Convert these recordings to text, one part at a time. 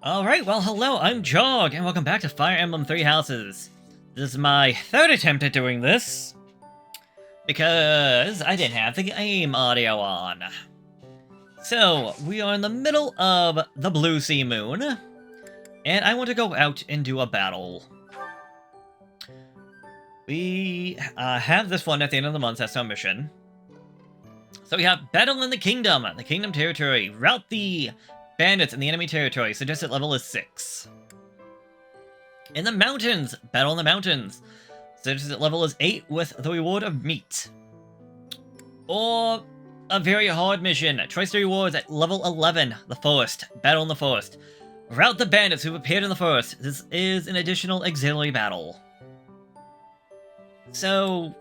Alright, well hello, I'm Jog, and welcome back to Fire Emblem Three Houses. This is my third attempt at doing this, because I didn't have the game audio on. So, we are in the middle of the Blue Sea Moon, and I want to go out and do a battle. We have this one at the end of the month, that's our mission. So we have Battle in the Kingdom territory. Rout the bandits in the enemy territory. Suggested level is 6. In the mountains. Battle in the mountains. Suggested level is 8 with the reward of meat. Or a very hard mission. Twice the rewards at level 11. The forest. Battle in the forest. Rout the bandits who appeared in the forest. This is an additional auxiliary battle. So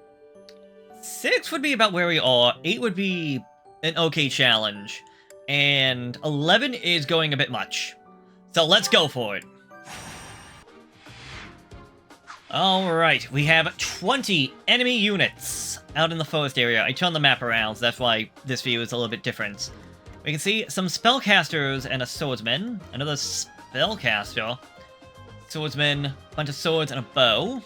6 would be about where we are, 8 would be an okay challenge, and 11 is going a bit much. So let's go for it. Alright, we have 20 enemy units out in the forest area. I turned the map around, so that's why this view is a little bit different. We can see some spellcasters and a swordsman, another spellcaster, swordsman, bunch of swords and a bow.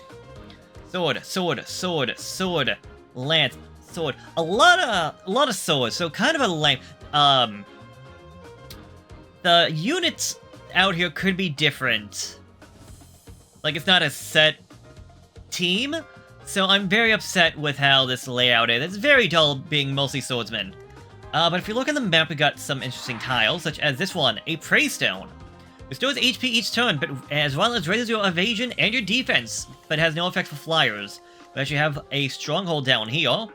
Sword, sword, sword, sword. Lance, sword, a lot of swords, so kind of a lame. The units out here could be different. Like, it's not a set team, so I'm very upset with how this layout is. It's very dull being mostly swordsmen. But if you look at the map, we got some interesting tiles, such as this one, a Praise Stone. Restores HP each turn, but as well as raises your evasion and your defense, but has no effect for flyers. We actually have a stronghold down here.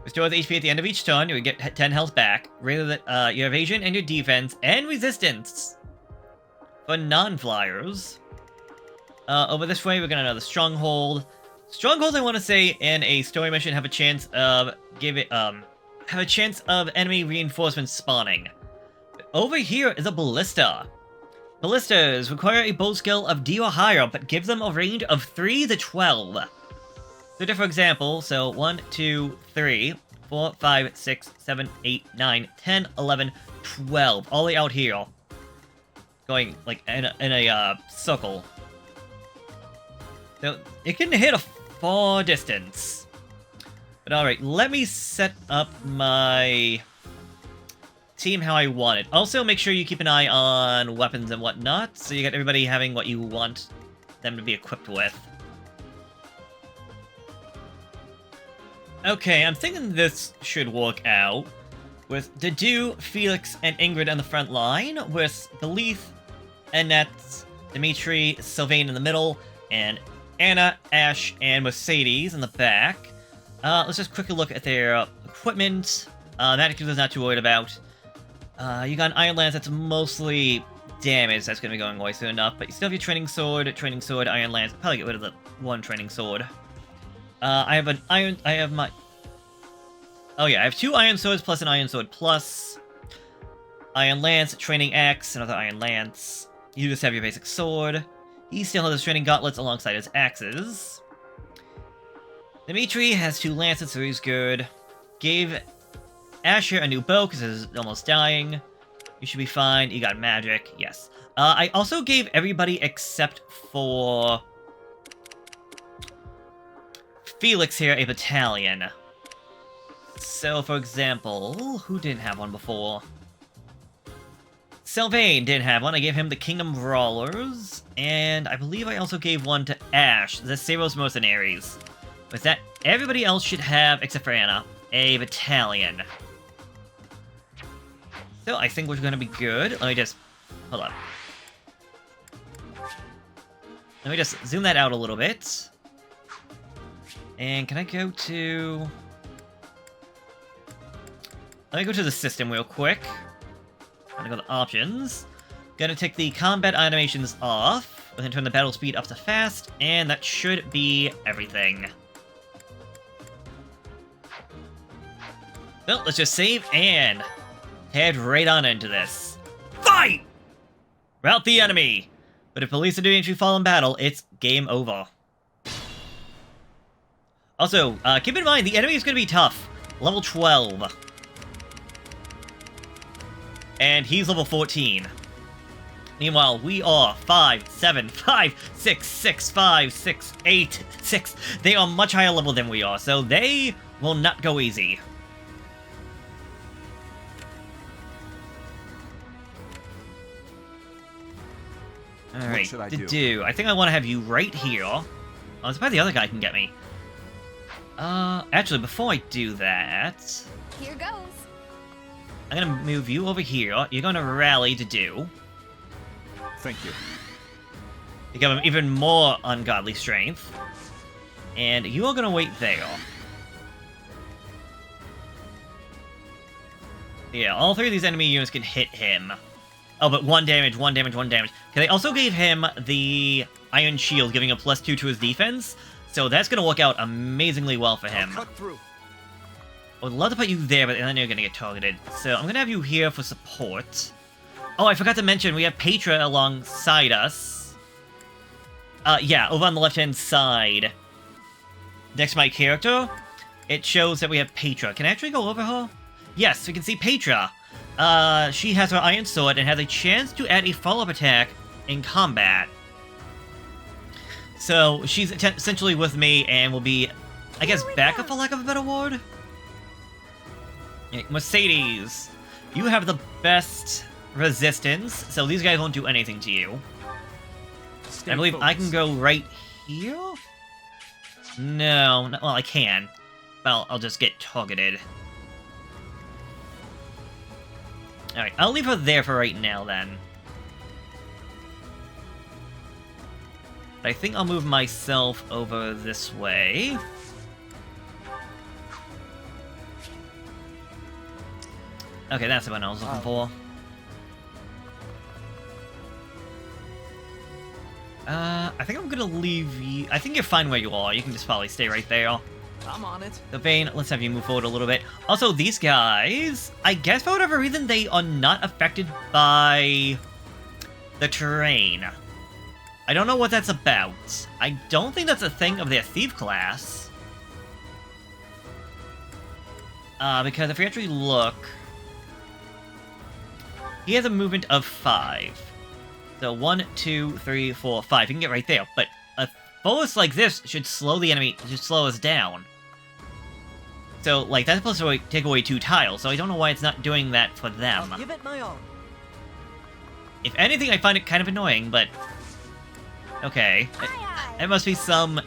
Restores HP at the end of each turn, you get 10 health back. Raises your evasion and your defense, and resistance for non-flyers. Over this way, we got another stronghold. Strongholds, I want to say, in a story mission have a chance of enemy reinforcements spawning. But over here is a ballista. Ballistas require a bow skill of D or higher, but gives them a range of 3 to 12. So, for example, so 1, 2, 3, 4, 5, 6, 7, 8, 9, 10, 11, 12. All the way out here. Going, like, in a circle. So, it can hit a far distance. But alright, let me set up my team how I want it. Also, make sure you keep an eye on weapons and whatnot, so you got everybody having what you want them to be equipped with. Okay, I'm thinking this should work out, with Dedu, Felix, and Ingrid on the front line, with Belith, Annette, Dimitri, Sylvain in the middle, and Anna, Ash, and Mercedes in the back. Let's just quickly look at their equipment. That is not too worried about. You got an Iron Lance that's mostly damage, that's going to be going away soon enough, but you still have your Training Sword, Iron Lance. Probably get rid of the one Training Sword. I have two Iron Swords plus an Iron Sword plus. Iron Lance, Training Axe, another Iron Lance. You just have your basic sword. He still has his Training Gauntlets alongside his axes. Dimitri has 2 lances, so he's good. Gave Asher a new bow, because he's almost dying. You should be fine. You got magic. Yes. I also gave everybody except for Felix here a battalion. So, for example, who didn't have one before? Sylvain didn't have one. I gave him the Kingdom Brawlers, and I believe I also gave one to Ash, the Seros Mercenaries. With that, everybody else should have, except for Anna, a battalion. So, I think we're going to be good. Let me just... hold on. Let me just zoom that out a little bit. And can I go to... let me go to the system real quick. I'm gonna go to options. Gonna take the combat animations off. We're gonna turn the battle speed up to fast, and that should be everything. Well, let's just save and head right on into this. Fight! Rout the enemy! But if police are doing fall in battle, it's game over. Also, keep in mind, the enemy is going to be tough. Level 12. And he's level 14. Meanwhile, we are 5, 7, 5, 6, 6, 5, 6, 8, 6. They are much higher level than we are, so they will not go easy. Alright, to do. I think I want to have you right here. Oh, it's probably the other guy can get me. Actually, before I do that... Here goes. I'm gonna move you over here. You're gonna rally to do. Thank you. You give him even more ungodly strength. And you are gonna wait there. Yeah, all three of these enemy units can hit him. Oh, but 1 damage, 1 damage, 1 damage. Okay, they also gave him the Iron Shield, giving a +2 to his defense. So that's gonna work out amazingly well for him. Cut through. I would love to put you there, but then you're gonna get targeted. So I'm gonna have you here for support. Oh, I forgot to mention, we have Petra alongside us. Yeah, over on the left-hand side. Next to my character, it shows that we have Petra. Can I actually go over her? Yes, we can see Petra. She has her Iron Sword and has a chance to add a follow-up attack in combat. So, she's essentially with me and will be, I guess, backup for lack of a better word? Mercedes, you have the best resistance, so these guys won't do anything to you. I believe I can go right here? No, well, I can. Well, I'll just get targeted. Alright, I'll leave her there for right now, then. But I think I'll move myself over this way. Okay, that's the one I was looking for. I think I'm gonna leave you... I think you're fine where you are. You can just probably stay right there. I'm on it. The Bane, let's have you move forward a little bit. Also, these guys, I guess for whatever reason, they are not affected by the terrain. I don't know what that's about. I don't think that's a thing of their Thief class. Because if we actually look... He has a movement of 5. So 1, 2, 3, 4, 5. You can get right there. But a force like this should slow the enemy, should slow us down. So, like, that's supposed to take away 2 tiles, so I don't know why it's not doing that for them. I'll give it my all. If anything, I find it kind of annoying, but... Okay. It must be some,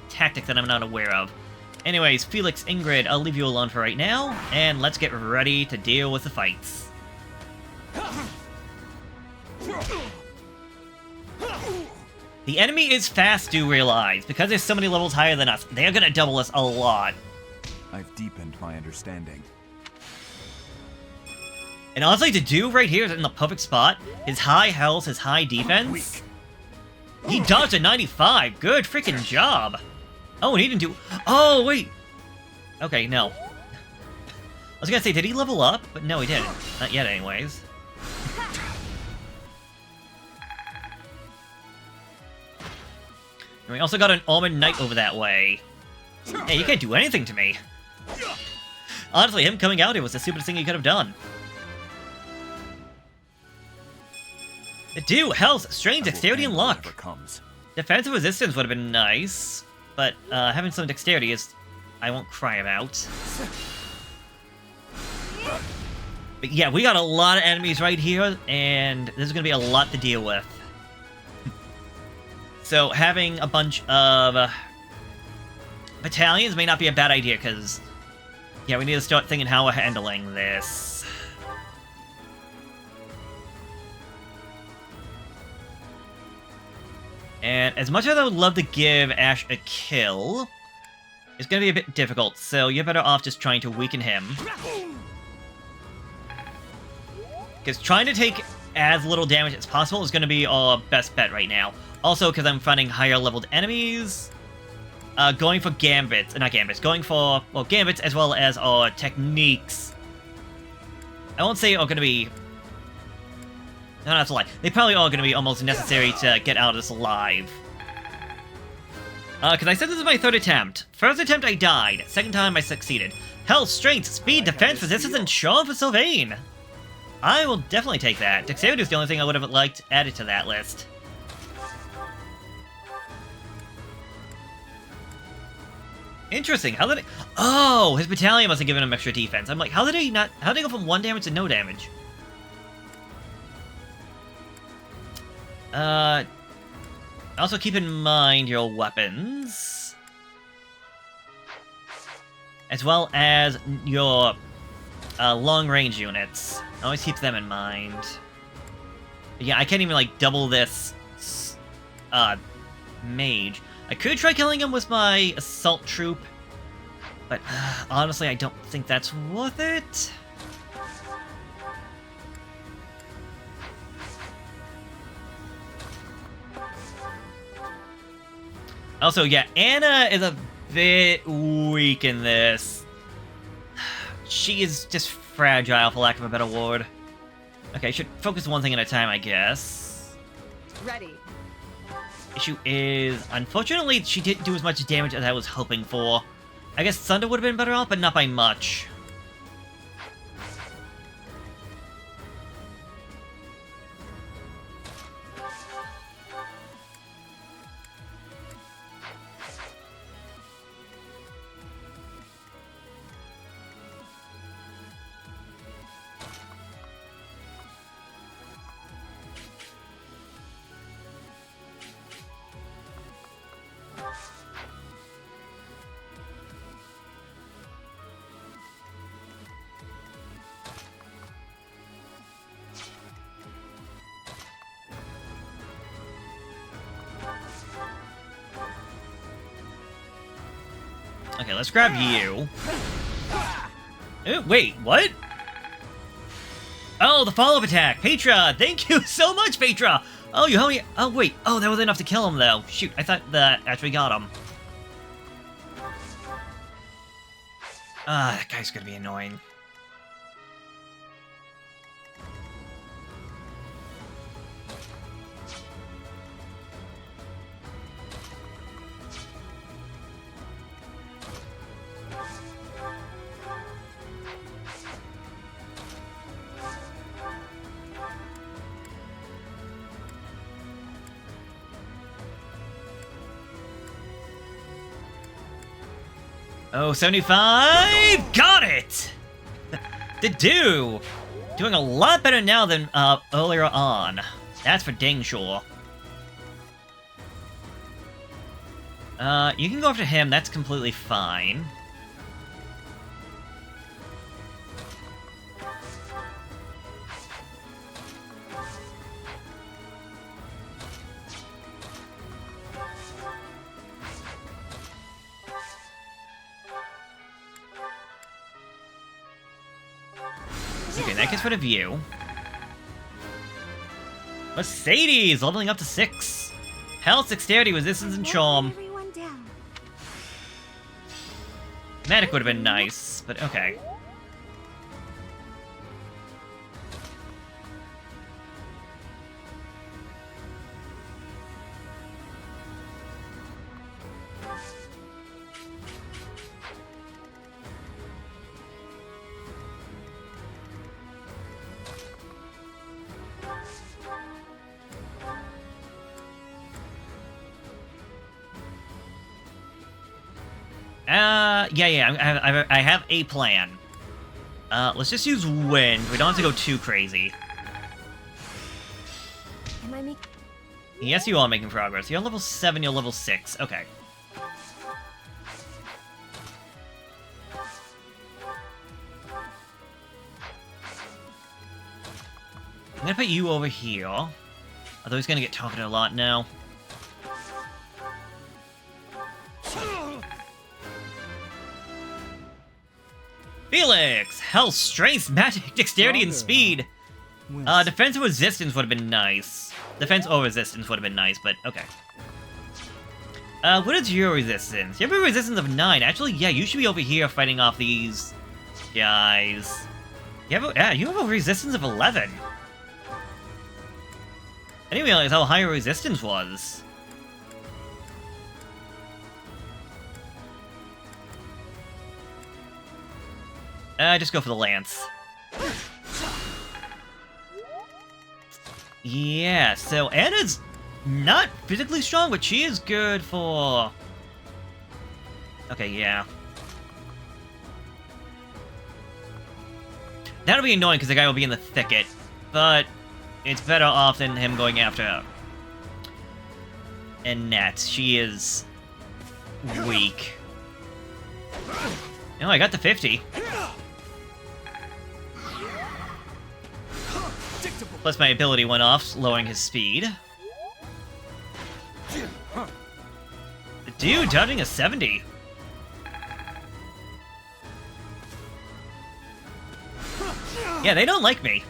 tactic that I'm not aware of. Anyways, Felix, Ingrid, I'll leave you alone for right now, and let's get ready to deal with the fights. The enemy is fast, do realize. Because there's so many levels higher than us, they're gonna double us a lot. I've deepened my understanding. And honestly, to do right here is in the perfect spot. His high health, his high defense. He dodged a 95. Good freaking job. Oh, and he didn't do... Oh, wait. Okay, no. I was gonna say, did he level up? But no, he didn't. Not yet, anyways. And we also got an Almond Knight over that way. Hey, you can't do anything to me. Honestly, him coming out here was the stupidest thing he could have done. Do health, strength, dexterity, and luck. Defensive resistance would have been nice, but having some dexterity is... I won't cry about. But yeah, we got a lot of enemies right here, and there's gonna be a lot to deal with. So having a bunch of battalions may not be a bad idea, because, yeah, we need to start thinking how we're handling this. And as much as I would love to give Ash a kill, it's going to be a bit difficult, so you're better off just trying to weaken him. Because trying to take as little damage as possible is going to be our best bet right now. Also, because I'm fighting higher leveled enemies, going for gambits, not gambits, going for, well, gambits as well as our techniques. I won't say are going to be, no, that's a lie. They probably are going to be almost necessary to get out of this alive. Because I said this is my 3rd attempt. First attempt I died, 2nd time I succeeded. Health, strength, speed, defense, resistance, and charm for Sylvain. I will definitely take that. Dexterity is the only thing I would have liked added to that list. Interesting. How did it... Oh, his battalion must have given him extra defense. I'm like, how did he not... How did he go from 1 damage to no damage? Also keep in mind your weapons. As well as your long-range units. Always keep them in mind. Yeah, I can't even, like, double this mage. I could try killing him with my assault troop, but honestly, I don't think that's worth it. Also, yeah, Anna is a bit weak in this. She is just fragile, for lack of a better word. Okay, I should focus one thing at a time, I guess. Ready. Issue is, unfortunately, she didn't do as much damage as I was hoping for. I guess Thunder would have been better off, but not by much. Okay, let's grab you. Ooh, wait, what? Oh, the follow-up attack! Petra! Thank you so much, Petra! Oh, you helped me... Oh, wait. Oh, that was enough to kill him, though. Shoot, I thought that actually got him. Ah, that guy's gonna be annoying. Oh, 75! Got it! Did do! Doing a lot better now than earlier on. That's for dang sure. You can go after him, that's completely fine. Okay, that gets rid of you. Mercedes, leveling up to 6. Health, dexterity, resistance, and charm. Medic would have been nice, but okay. Yeah, I have a plan. Let's just use wind. We don't have to go too crazy. Am I making... Yes, you are making progress. You're level 7, you're level 6. Okay. I'm gonna put you over here. Although he's gonna get targeted a lot now. Felix! Health, strength, magic, dexterity, and speed. Defense and resistance would have been nice. Defense or resistance would have been nice, but okay. What is your resistance? You have a resistance of 9. Actually, yeah, you should be over here fighting off these guys. You have a resistance of 11. I didn't realize how high your resistance was. Just go for the lance. Yeah, so Anna's not physically strong, but she is good for... Okay, yeah. That'll be annoying because the guy will be in the thicket, but it's better off than him going after Annette. She is weak. Oh, I got the 50. Plus my ability went off, lowering his speed. The dude dodging a 70. Yeah, they don't like me.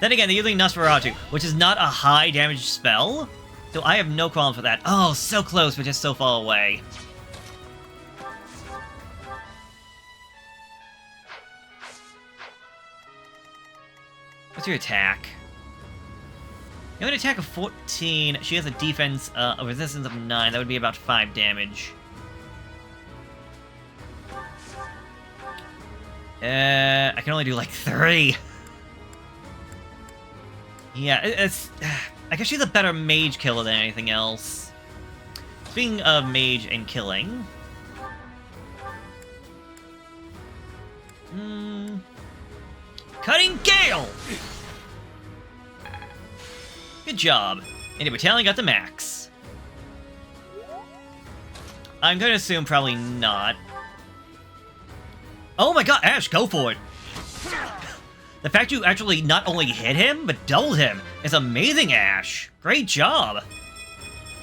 Then again, they're using Nosferatu, which is not a high damage spell, so I have no problem for that. Oh, so close, but just so far away. What's your attack? You have an attack of 14. She has a defense, a resistance of 9. That would be about 5 damage. I can only do like 3. Yeah, it's... I guess she's a better mage killer than anything else. Speaking of mage and killing... Cutting Gale! Good job. And your battalion got the max. I'm gonna assume probably not. Oh my god, Ash, go for it! The fact you actually not only hit him, but doubled him is amazing, Ash. Great job.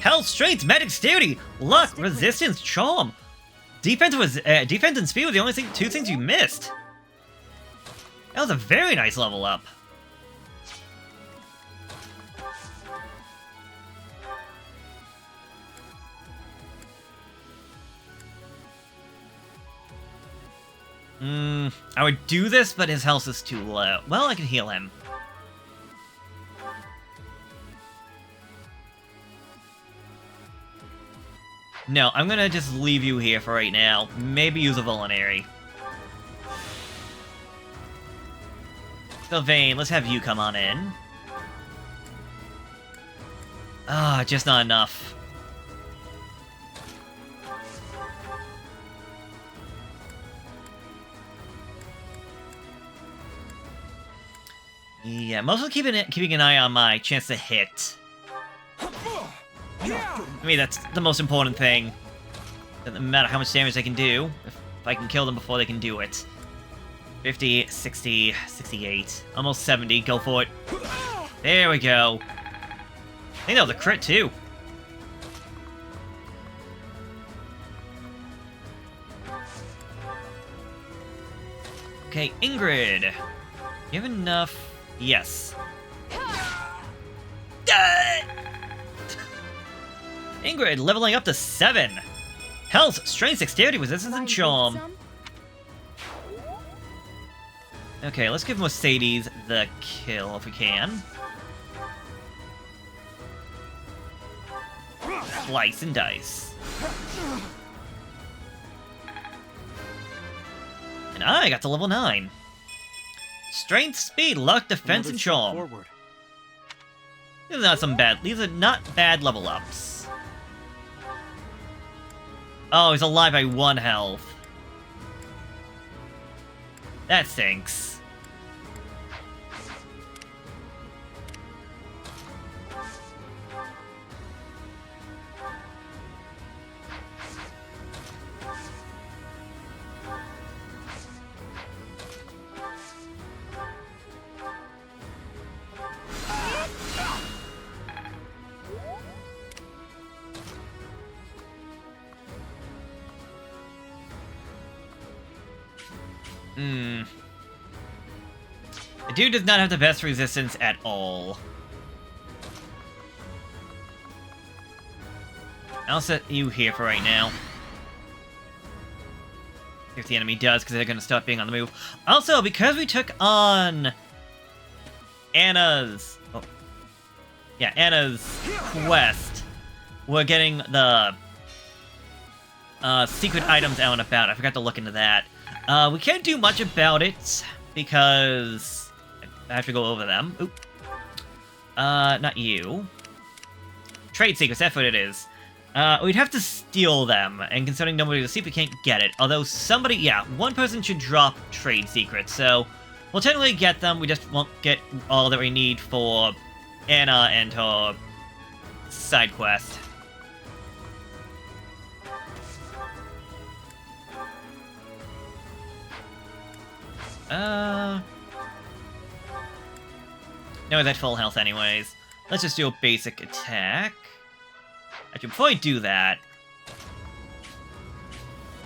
Health, strength, magic, dexterity, luck, resistance, charm. Defense and speed were the only two things you missed. That was a very nice level up. I would do this, but his health is too low. Well, I can heal him. No, I'm gonna just leave you here for right now. Maybe use a Vulnerary. Sylvain, let's have you come on in. Ah, just not enough. Yeah, mostly keeping an eye on my chance to hit. I mean, that's the most important thing. Doesn't matter how much damage they can do, if I can kill them before they can do it. 50, 60, 68, almost 70, go for it. There we go. I think that was a crit, too. Okay, Ingrid. You have enough... Yes. Ingrid, leveling up to 7. Health, strength, dexterity, resistance, and charm. Okay, let's give Mercedes the kill if we can. Slice and dice. And I got to level 9. Strength, speed, luck, defense, and charm. Forward. These are not bad level ups. Oh, he's alive by 1 health. That stinks. The dude does not have the best resistance at all. I'll set you here for right now. If the enemy does, because they're going to start being on the move. Also, because we took on Anna's... Oh, yeah, Anna's quest, we're getting the secret items out and about. I forgot to look into that. We can't do much about it, because I have to go over them. Oop. Not you. Trade secrets, that's what it is. We'd have to steal them, and considering nobody will see, we can't get it. Although somebody, yeah, one person should drop trade secrets, so we'll technically get them, we just won't get all that we need for Anna and her side quest. No, he's at full health anyways. Let's just do a basic attack. Actually, before I do that...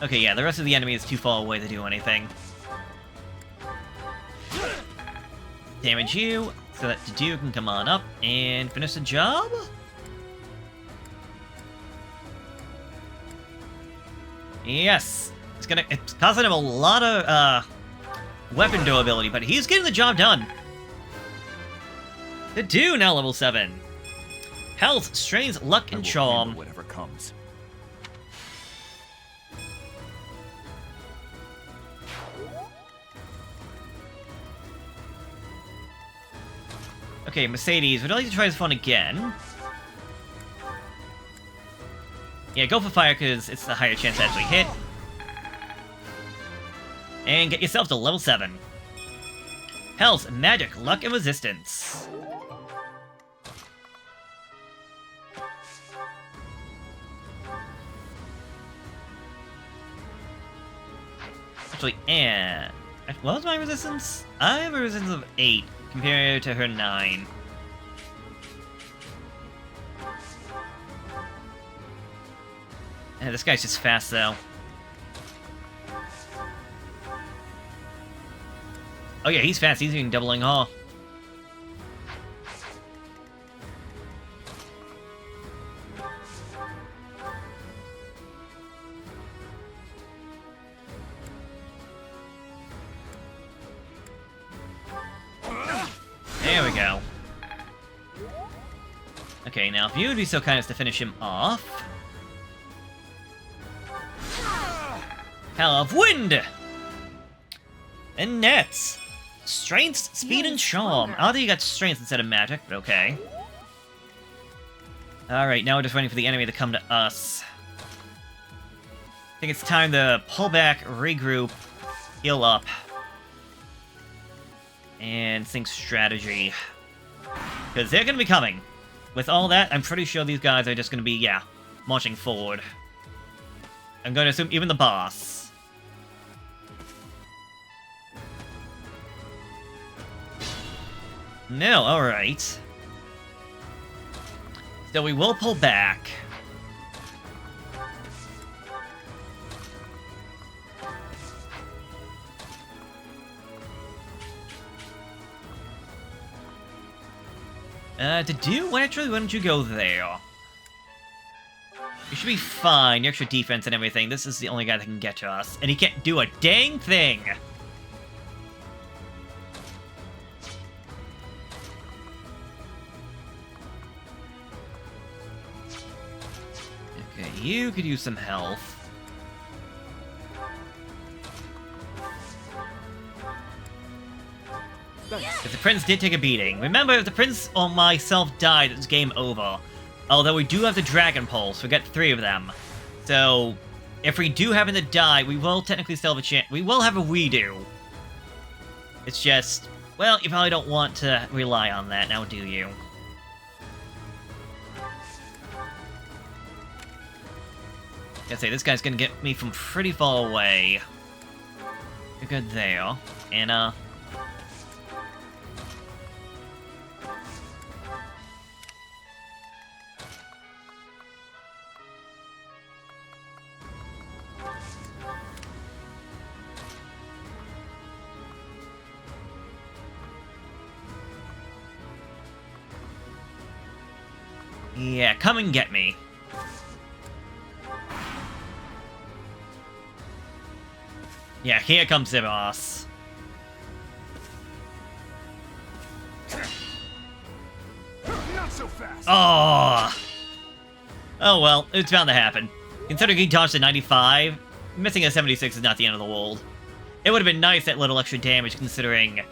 Okay, yeah, the rest of the enemy is too far away to do anything. Damage you, so that Dedu can come on up and finish the job? Yes! It's costing him a lot of, weapon durability, but he's getting the job done! Dedu now level 7. Health, strength, luck, and charm. Whatever comes. Okay, Mercedes, would I like to try this one again? Yeah, go for fire, because it's the higher chance to actually hit. And get yourself to level 7. Health, magic, luck, and resistance. Actually, and what was my resistance? I have a resistance of 8 compared to her 9. This guy's just fast, though. Oh yeah, he's fast. He's even doubling all. There we go. Okay, now if you would be so kind as to finish him off. Hell of wind! And nets! Strength, speed, and charm. I think you got strength instead of magic, but okay. Alright, now we're just waiting for the enemy to come to us. I think it's time to pull back, regroup, heal up, and think strategy. Because they're going to be coming. With all that, I'm pretty sure these guys are just going to be, yeah, marching forward. I'm going to assume even the boss. No, alright. So we will pull back. Dedu, why don't you go there? You should be fine, your extra defense and everything. This is the only guy that can get to us. And he can't do a dang thing! Okay, you could use some health. If the prince did take a beating. Remember, if the prince or myself died, it's game over. Although we do have the Dragon Pulse, we got 3 of them. So, if we do happen to die, we will technically still have a chance. We will have a redo. It's just, well, you probably don't want to rely on that, now do you? I say, this guy's gonna get me from pretty far away. You're good there. And, yeah, come and get me. Yeah, here comes the boss. Not so fast. Oh! Oh well, it's bound to happen. Considering he dodged a 95, missing a 76 is not the end of the world. It would have been nice that little extra damage considering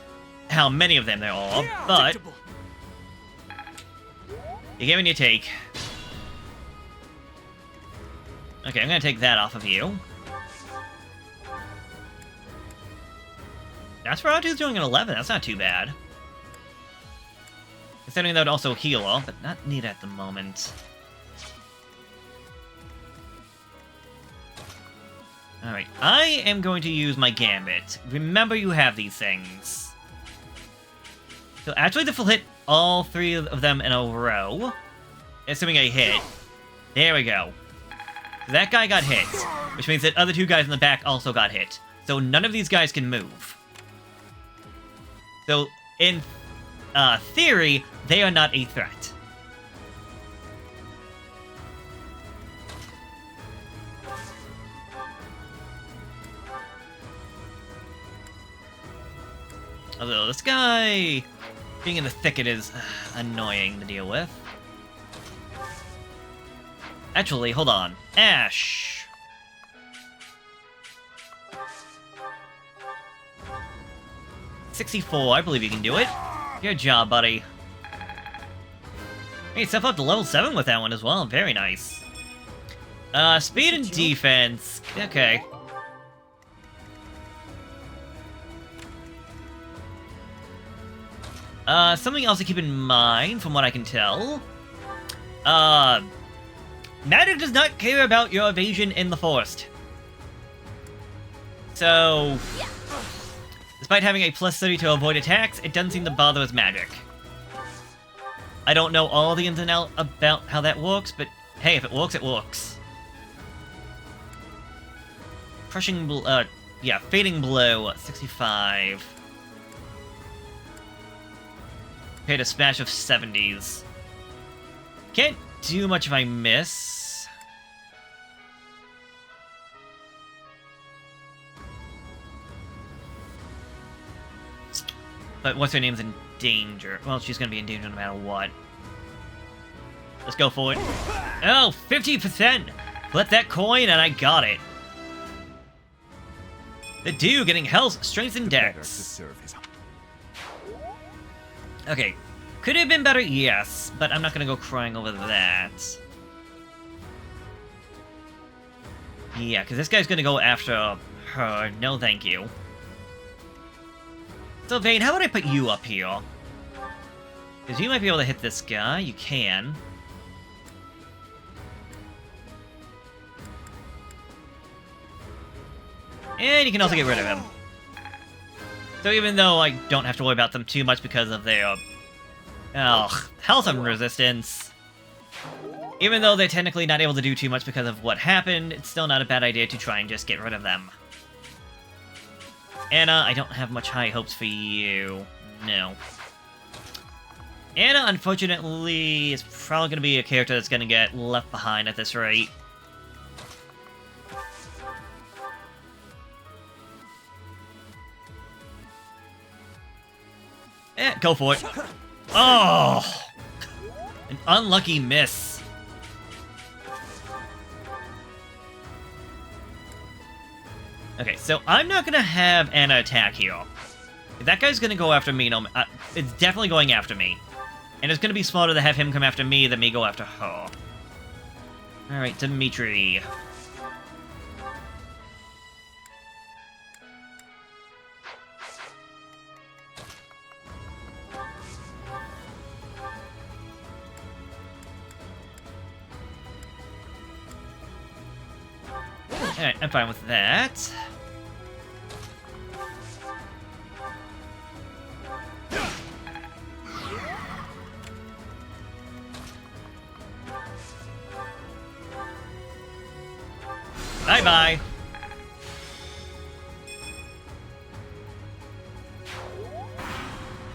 how many of them there are, but... You give and you take. Okay, I'm gonna take that off of you. Nosferatu's doing an 11, that's not too bad. Considering that would also heal off, but not needed at the moment. Alright, I am going to use my Gambit. Remember you have these things. So actually this will hit all three of them in a row. Assuming I hit. There we go. That guy got hit, which means that other two guys in the back also got hit. So none of these guys can move. So, in theory, they are not a threat. Although this guy being in the thicket is annoying to deal with. Actually, hold on. Ash! 64, I believe you can do it. Good job, buddy. Hey, step up to level 7 with that one as well. Very nice. Speed and defense. Okay. Something else to keep in mind, from what I can tell. Magic does not care about your evasion in the forest. So, despite having a plus 30 to avoid attacks, it doesn't seem to bother with magic. I don't know all the ins and outs about how that works, but hey, if it works, it works. Fading Blow, 65. Hit a smash of 70s. Can't do much if I miss. But what's her name's in danger? Well, she's gonna be in danger no matter what. Let's go for it. Oh, 50%! Flip that coin and I got it. The dude getting health, strength, and dex. Okay. Could it have been better? Yes, but I'm not gonna go crying over that. Yeah, because this guy's gonna go after her. No, thank you. So, Vayne, how about I put you up here? Because you might be able to hit this guy. You can. And you can also get rid of him. So even though I don't have to worry about them too much because of their health and resistance, even though they're technically not able to do too much because of what happened, it's still not a bad idea to try and just get rid of them. Anna, I don't have much high hopes for you. No. Anna, unfortunately, is probably going to be a character that's going to get left behind at this rate. Go for it. Oh! An unlucky miss. Okay, so I'm not gonna have Anna attack here. If that guy's gonna go after me, no, it's definitely going after me. And it's gonna be smarter to have him come after me than me go after her. Alright, Dimitri. Alright, I'm fine with that. Bye-bye.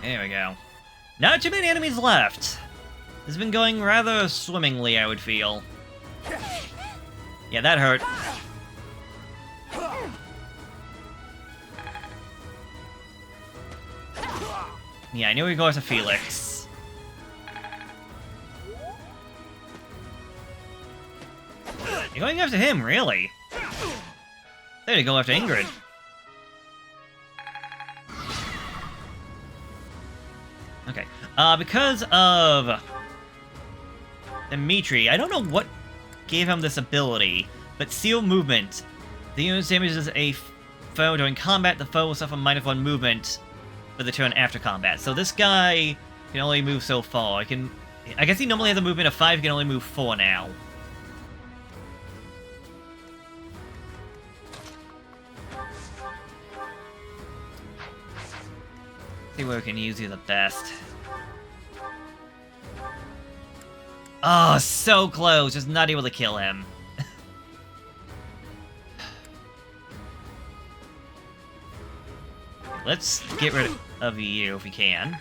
There we go. Not too many enemies left. This has been going rather swimmingly, I would feel. Yeah, that hurt. Yeah, I knew we were going to Felix. You're going after him, really? There to go after Ingrid. Okay. Because of Dimitri. I don't know what gave him this ability, but Seal Movement. The unit damages a foe during combat. The foe will suffer -1 movement for the turn after combat. So this guy can only move so far. I guess he normally has a movement of 5. He can only move 4 now. See where we can use you the best. Oh, so close. Just not able to kill him. Let's get rid of you if we can.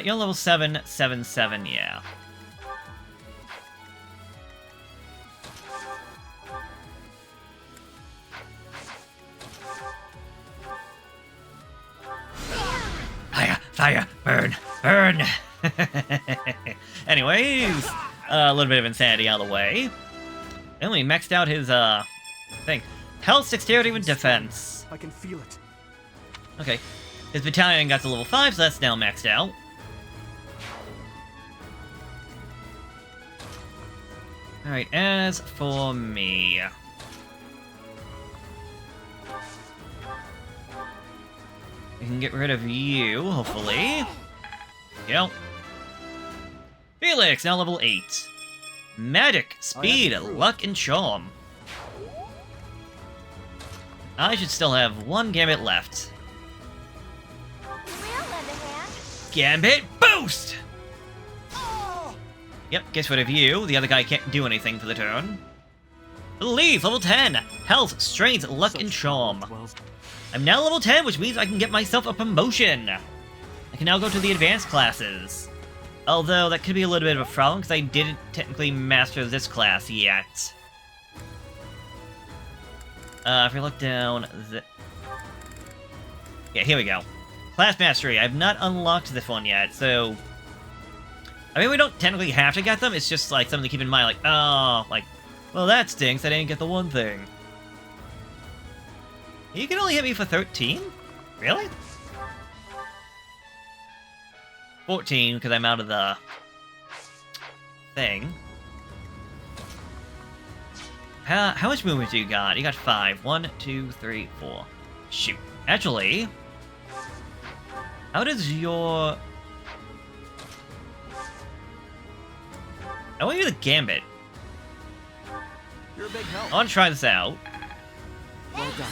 You're level 777, yeah. Fire! Fire! Burn! Burn! Anyways, a little bit of insanity out of the way. And we maxed out his, thing. Health, dexterity, and defense. I can feel it. Okay. His battalion got to level 5, so that's now maxed out. Alright, as for me... we can get rid of you, hopefully. Yep. Felix, now level 8. Magic, speed, luck, and charm. I should still have 1 gambit left. Gambit boost! Yep, gets rid of you. The other guy can't do anything for the turn. Leave, level 10. Health, strength, luck, and charm. I'm now level 10, which means I can get myself a promotion. I can now go to the advanced classes. Although, that could be a little bit of a problem, because I didn't technically master this class yet. If we look down... yeah, here we go. Class Mastery. I've not unlocked this one yet, so... I mean, we don't technically have to get them, it's just, like, something to keep in mind, like, oh, like, well, that stinks, I didn't get the one thing. You can only hit me for 13? Really? 14, because I'm out of the... thing. How much movement do you got? You got 5. 1, 2, 3, 4. Shoot. Actually... how does your... I want you to Gambit. You're a big help. I want to try this out. Well done.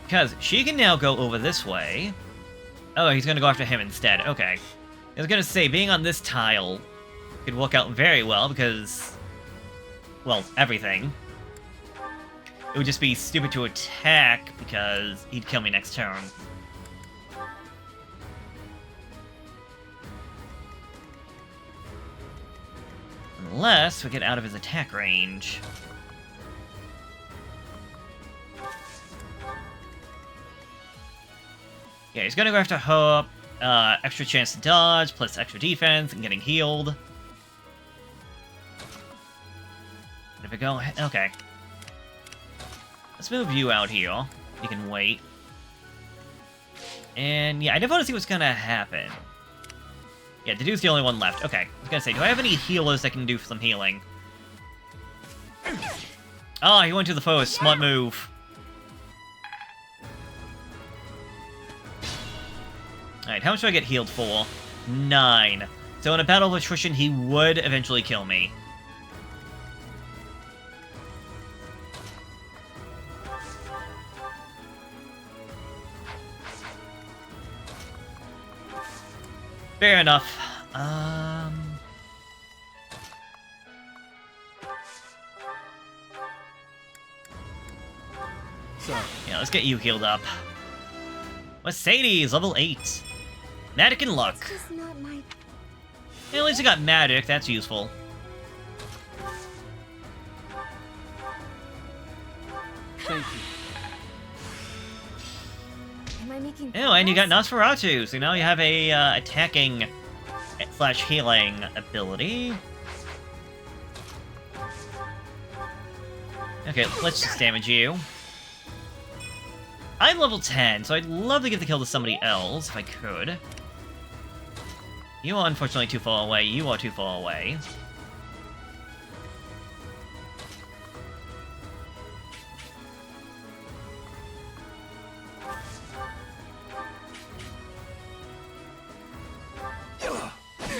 Because she can now go over this way. Oh, he's going to go after him instead. Okay. I was going to say, being on this tile could work out very well because... well, everything. It would just be stupid to attack because he'd kill me next turn. Unless we get out of his attack range. Yeah, he's gonna go after her. Extra chance to dodge, plus extra defense, and getting healed. If we go... okay. Let's move you out here. You can wait. And yeah, I definitely want to see what's gonna happen. Yeah, Dedu's the only one left. Okay, I was gonna say, do I have any healers that can do some healing? Oh, he went to the foe. Smart move. Alright, how much do I get healed for? 9. So in a battle of attrition, he would eventually kill me. Fair enough. So, yeah, let's get you healed up. Mercedes, level 8. Magic and luck. It's just not my... Yeah, at least you got magic, that's useful. thank you. Am I making Oh, and you got progress? Nosferatu, so now you have a attacking / healing ability. Okay, let's just damage you. I'm level 10, so I'd love to get the kill to somebody else, if I could. You are unfortunately too far away. You are too far away.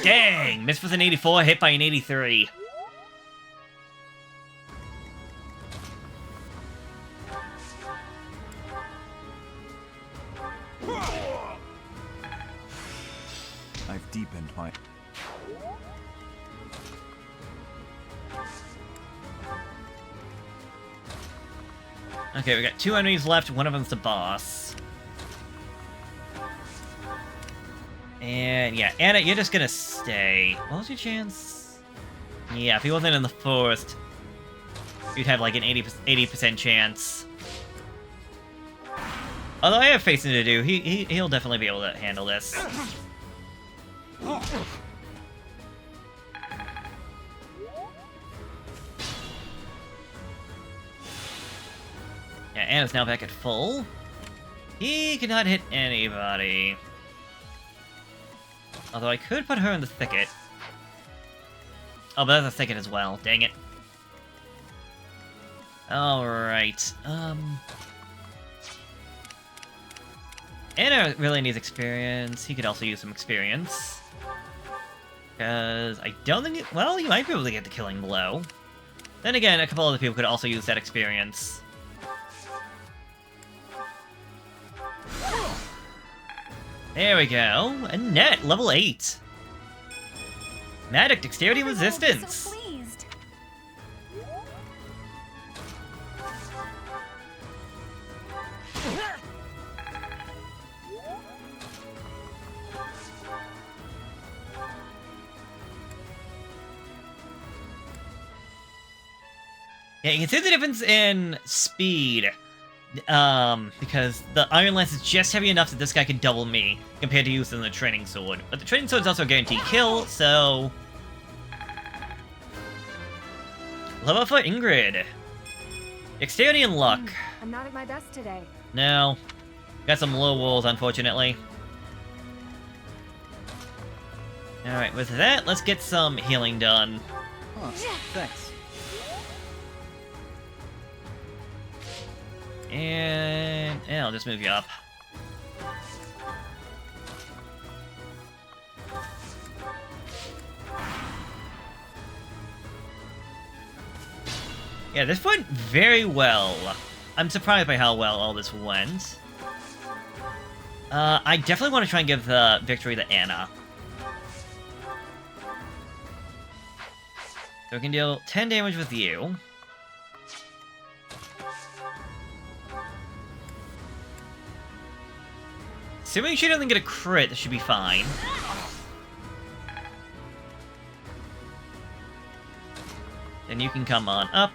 Dang! Missed with an 84, hit by an 83. I've deepened my... Okay, we got 2 enemies left. One of them's the boss. And yeah, Anna, you're just gonna stay. What was your chance? Yeah, if he wasn't in the forest, you'd have like an 80% chance. Although I have facing to do, he'll definitely be able to handle this. Yeah, Anna's now back at full. He cannot hit anybody. Although I could put her in the thicket. Oh, but that's a thicket as well. Dang it. Alright, Anna really needs experience. He could also use some experience. Because I don't think... Well, you might be able to get the killing blow. Then again, a couple other people could also use that experience. There we go. Annette, level 8. Magic Dexterity Resistance. So pleased. Yeah, you can see the difference in speed. Because the Iron Lance is just heavy enough that this guy can double me, compared to using the Training Sword. But the Training Sword is also a guaranteed kill, so... Level up for Ingrid. Dexterity and luck. I'm not at my best today. No. Got some low rolls, unfortunately. Alright, with that, let's get some healing done. Huh, thanks. And I'll just move you up. Yeah, this went very well. I'm surprised by how well all this went. I definitely want to try and give the victory to Anna. So we can deal 10 damage with you. Assuming she doesn't get a crit, that should be fine. Then you can come on up.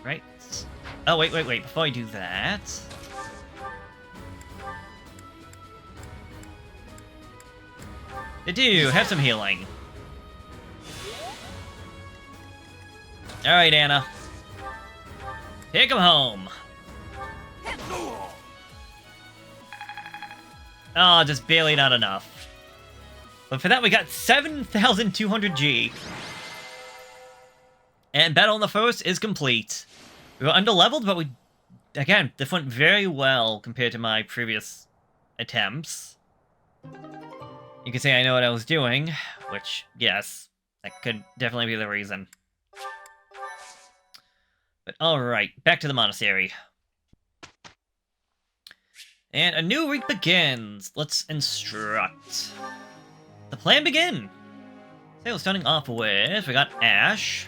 Right. Oh, wait. Before I do that... I do have some healing. Alright, Anna. Take him home. Oh, just barely not enough. But for that, we got 7,200 G. And Battle on the Forest is complete. We were underleveled, but again, this went very well compared to my previous attempts. You can say I know what I was doing, which, yes, that could definitely be the reason. But alright, back to the monastery. And a new week begins. Let's instruct. The plan begin. So starting off with, we got Ash.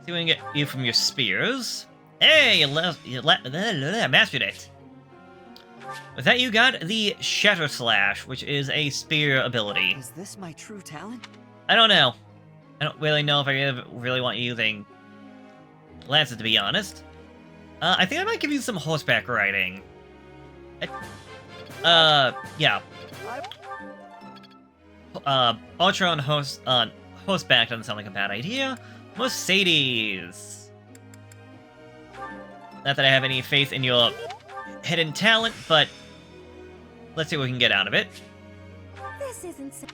See if we can get you from your spears. Hey, you mastered it. With that, you got the Shatter Slash, which is a spear ability. Is this my true talent? I don't know. I don't really know if I really want you using lances, to be honest. I think I might give you some horseback riding. Yeah. Archer on horseback doesn't sound like a bad idea. Mercedes. Not that I have any faith in your hidden talent, but let's see what we can get out of it. This isn't so.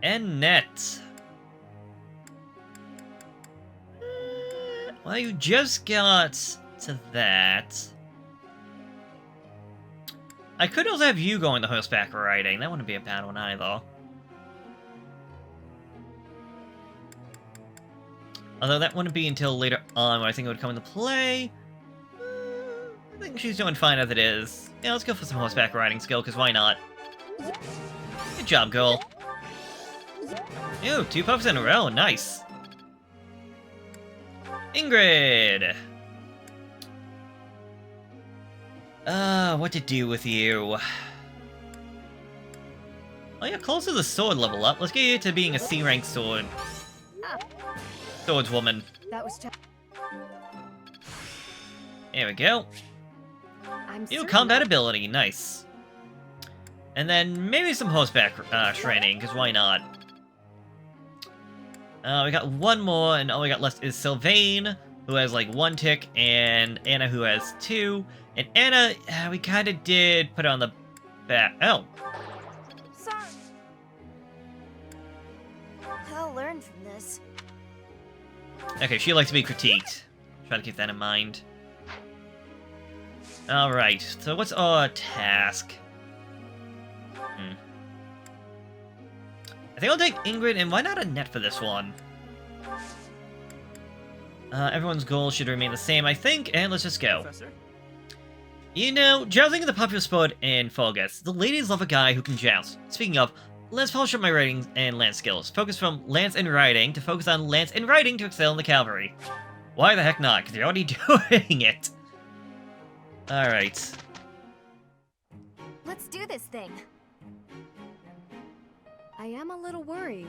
And net. Well, you just got to that. I could also have you going to horseback riding. That wouldn't be a bad one either. Although that wouldn't be until later on when I think it would come into play. I think she's doing fine as it is. Yeah, let's go for some horseback riding skill, because why not? Good job, girl. Ew, 2 puffs in a row. Nice. Ingrid! What to do with you? Oh, you're close to the sword level up. Let's get you to being a C-rank sword. Swordswoman. That was. There we go. New combat ability. Nice. And then maybe some horseback training, because why not? We got one more, and all we got left is Sylvain, who has like 1 tick, and Anna, who has 2. And Anna, we kind of did put on the back. Oh. Sorry. I'll learn from this. Okay, she likes to be critiqued. Try to keep that in mind. Alright, so what's our task? I think I'll take Ingrid, and why not a net for this one? Everyone's goal should remain the same, I think, and let's just go. Professor? You know, jousting is a popular sport in Fogus. The ladies love a guy who can joust. Speaking of, let's polish up my riding and lance skills. Focus from lance and riding to focus on lance and riding to excel in the cavalry. Why the heck not? Because you're already doing it. Alright. Let's do this thing. I am a little worried.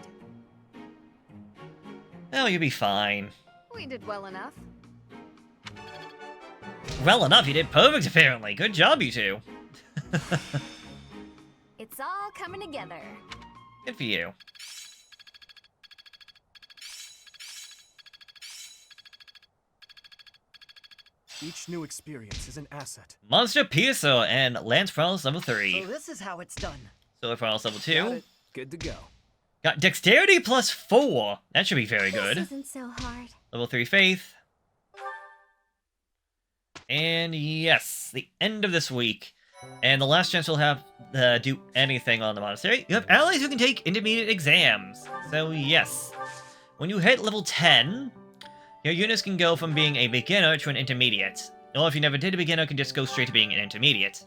Oh, you'll be fine. We did well enough. Well enough, you did perfect apparently. Good job, you two. It's all coming together. Good for you. Each new experience is an asset. Monster Piercer and Lance Prowess level 3. So this is how it's done. Solar Prowess level Got 2. it. Good to go. Got Dexterity plus 4. That should be very This good. isn't so hard. Level 3 Faith. And yes, the end of this week. And the last chance we'll have to do anything on the monastery. You have allies who can take intermediate exams. So yes, when you hit level 10, your units can go from being a beginner to an intermediate. Or if you never did a beginner, can just go straight to being an intermediate.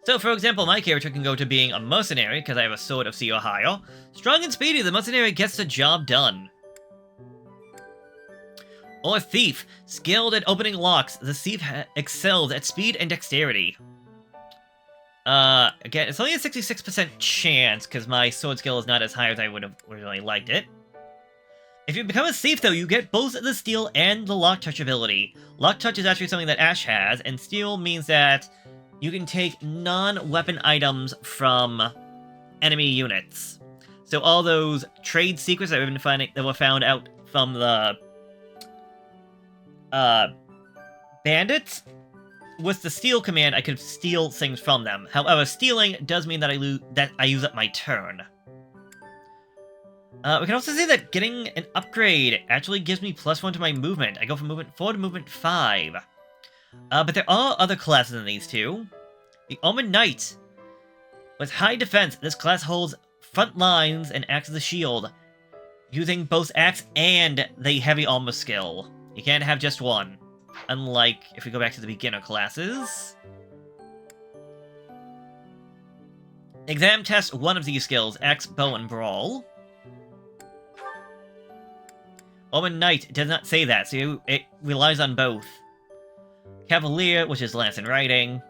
So for example, my character can go to being a mercenary, because I have a sword of C or higher. Strong and speedy, the mercenary gets the job done. Or thief, skilled at opening locks, the thief excels at speed and dexterity. Again, it's only a 66% chance, because my sword skill is not as high as I would have originally liked it. If you become a thief, though, you get both the steal and the lock touch ability. Lock touch is actually something that Ash has, and steal means that you can take non-weapon items from enemy units. So all those trade secrets that we've been finding, that were found out from the bandits, with the steal command, I could steal things from them. However, stealing does mean that I use up my turn. We can also say that getting an upgrade actually gives me +1 to my movement. I go from movement 4 to movement 5. But there are other classes in these two. The Omen Knight. With high defense, this class holds front lines and acts as a shield, using both axe and the heavy armor skill. You can't have just one. Unlike if we go back to the beginner classes. Exam test one of these skills, axe, bow, and brawl. Omen Knight does not say that, so it relies on both. Cavalier, which is lance and riding.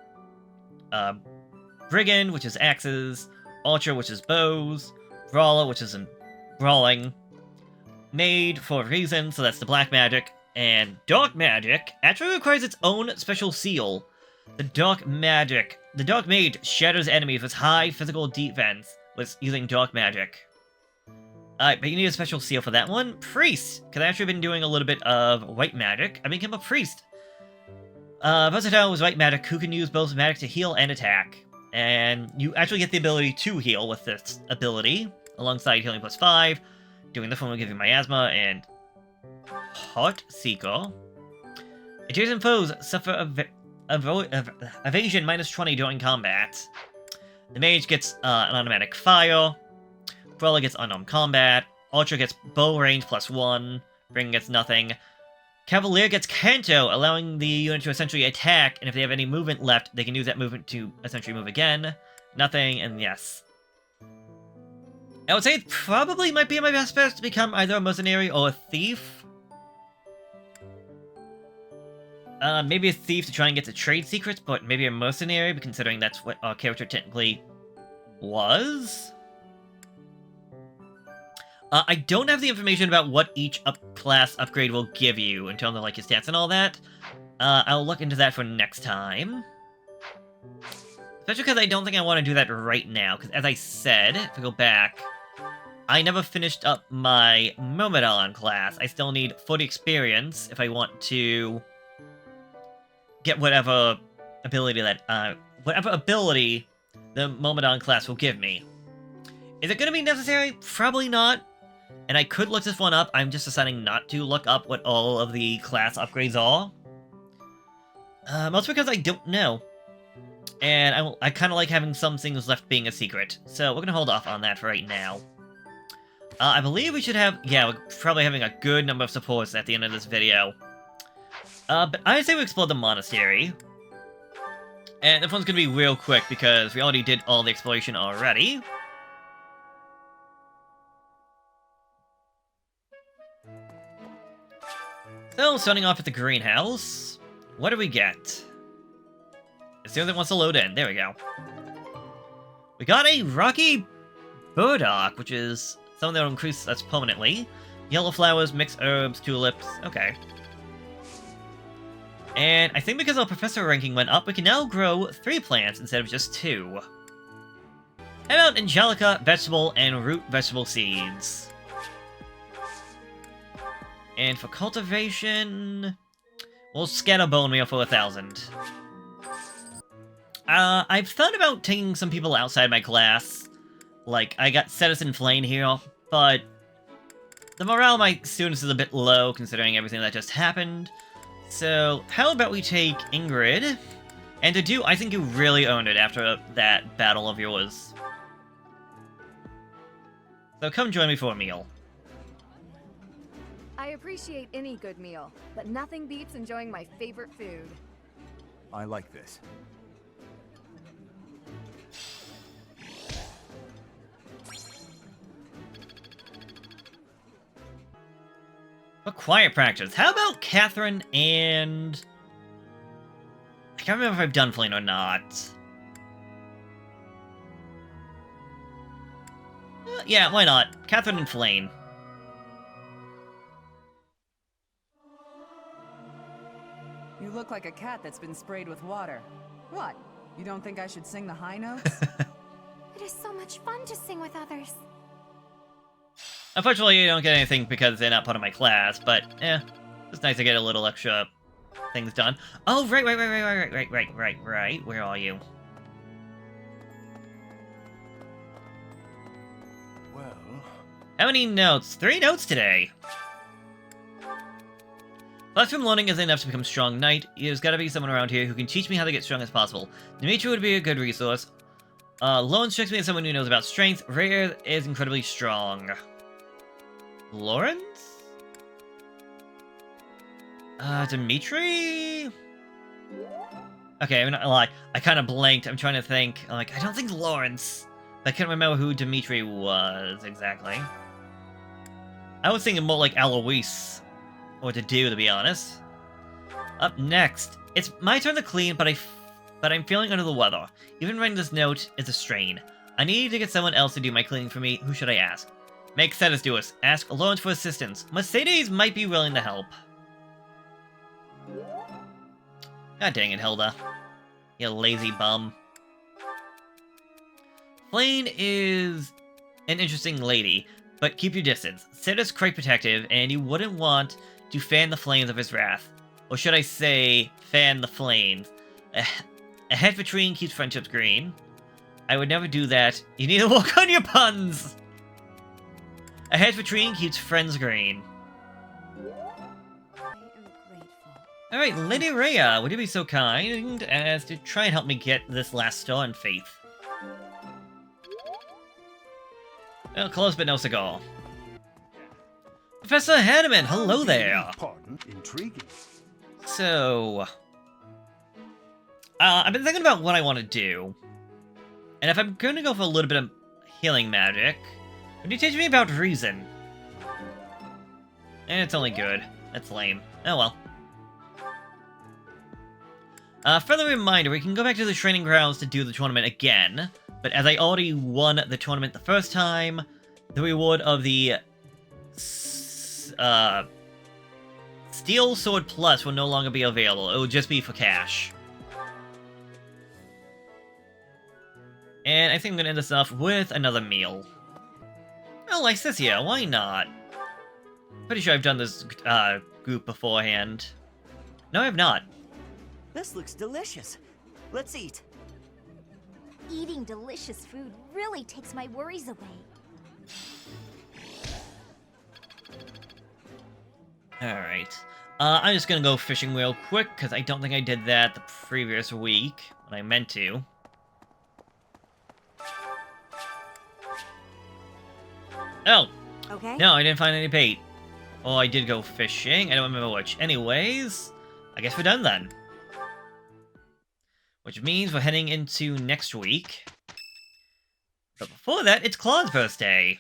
Brigand, which is axes. Archer, which is bows. Brawler, which is in brawling. Mage, for a reason, so that's the black magic. And dark magic actually requires its own special seal. The dark mage shatters enemies with high physical defense with using dark magic. Alright, but you need a special seal for that one. Priest, because I've actually been doing a little bit of white magic. I became a priest. Versatile with white magic, who can use both magic to heal and attack. And you actually get the ability to heal with this ability, alongside healing +5. Doing this one will give you miasma and Heart Seeker. Adjacent foes suffer evasion -20 during combat. The mage gets an automatic fire. Brawler gets unarmed combat. Archer gets bow range +1. Brigand gets nothing. Cavalier gets Canto, allowing the unit to essentially attack, and if they have any movement left, they can use that movement to essentially move again. Nothing, and yes. I would say it probably might be my best bet to become either a mercenary or a thief. Maybe a thief to try and get the trade secrets, but maybe a mercenary, considering that's what our character technically was. I don't have the information about what each class upgrade will give you in terms of like your stats and all that. I'll look into that for next time. Especially because I don't think I want to do that right now, because as I said, if I go back, I never finished up my Myrmidon class. I still need 40 experience if I want to get whatever ability that, the Myrmidon class will give me. Is it going to be necessary? Probably not. And I could look this one up, I'm just deciding not to look up what all of the class upgrades are. Mostly because I don't know. And I kind of like having some things left being a secret. So we're going to hold off on that for right now. I believe we should have... Yeah, we're probably having a good number of supports at the end of this video. But I say we explore the monastery. And this one's going to be real quick because we already did all the exploration already. So, starting off at the greenhouse, what do we get? It's the only thing that wants to load in. There we go. We got a rocky burdock, which is something that will increase us permanently. Yellow flowers, mixed herbs, tulips. Okay. And I think because our professor ranking went up, we can now grow 3 plants instead of just 2. How about Angelica, vegetable, and root vegetable seeds? And for cultivation, we'll scatter bone meal for 1,000. I've thought about taking some people outside my class. Like, I got Citizen Flame here, but the morale of my students is a bit low considering everything that just happened. So, how about we take Ingrid? And to do, I think you really earned it after that battle of yours. So come join me for a meal. I appreciate any good meal, but nothing beats enjoying my favorite food. I like this. A quiet practice. How about Catherine and... I can't remember if I've done Flame or not. Yeah, why not? Catherine and Flame. You look like a cat that's been sprayed with water. What? You don't think I should sing the high notes? It is so much fun to sing with others. Unfortunately, you don't get anything because they're not part of my class, but, it's nice to get a little extra things done. Oh, right. Where are you? Well... How many notes? 3 notes today! Classroom learning isn't enough to become strong knight. There's gotta be someone around here who can teach me how to get strong as possible. Dimitri would be a good resource. Lawrence strikes me as someone who knows about strength. Rare is incredibly strong. Lawrence? Dimitri? Okay, I'm not gonna lie. I kind of blanked. I'm trying to think. I'm like, I don't think Lawrence. I can't remember who Dimitri was exactly. I was thinking more like Alois. Or to do, to be honest. Up next, It's my turn to clean, but I'm feeling under the weather. Even writing this note is a strain. I need to get someone else to do my cleaning for me. Who should I ask? Make Cetus do it. Ask Lawrence for assistance. Mercedes might be willing to help. God dang it, Hilda. You lazy bum. Flane is an interesting lady, but keep your distance. Cetus quite protective, and you wouldn't want to fan the flames of his wrath. Or should I say, fan the flames. A head for treeing keeps friendships green. I would never do that. You need to work on your puns! A head for treeing keeps friends green. I am grateful. Alright, Lady Rhea, would you be so kind as to try and help me get this last star in Faith? Well, close but no cigar. Professor Hanneman, hello there! Pardon, intriguing. So... I've been thinking about what I want to do. And if I'm going to go for a little bit of healing magic, would you teach me about reason? And it's only good. That's lame. Oh well. Further reminder, we can go back to the training grounds to do the tournament again. But as I already won the tournament the first time, the reward of the Steel Sword Plus will no longer be available. It will just be for cash. And I think I'm going to end this off with another meal. Oh, Lycicia, why not? Pretty sure I've done this group beforehand. No, I have not. This looks delicious. Let's eat. Eating delicious food really takes my worries away. Alright. I'm just gonna go fishing real quick, because I don't think I did that the previous week, when I meant to. Oh! Okay. No, I didn't find any bait. Oh, I did go fishing. I don't remember which. Anyways, I guess we're done then. Which means we're heading into next week. But before that, it's Claude's birthday.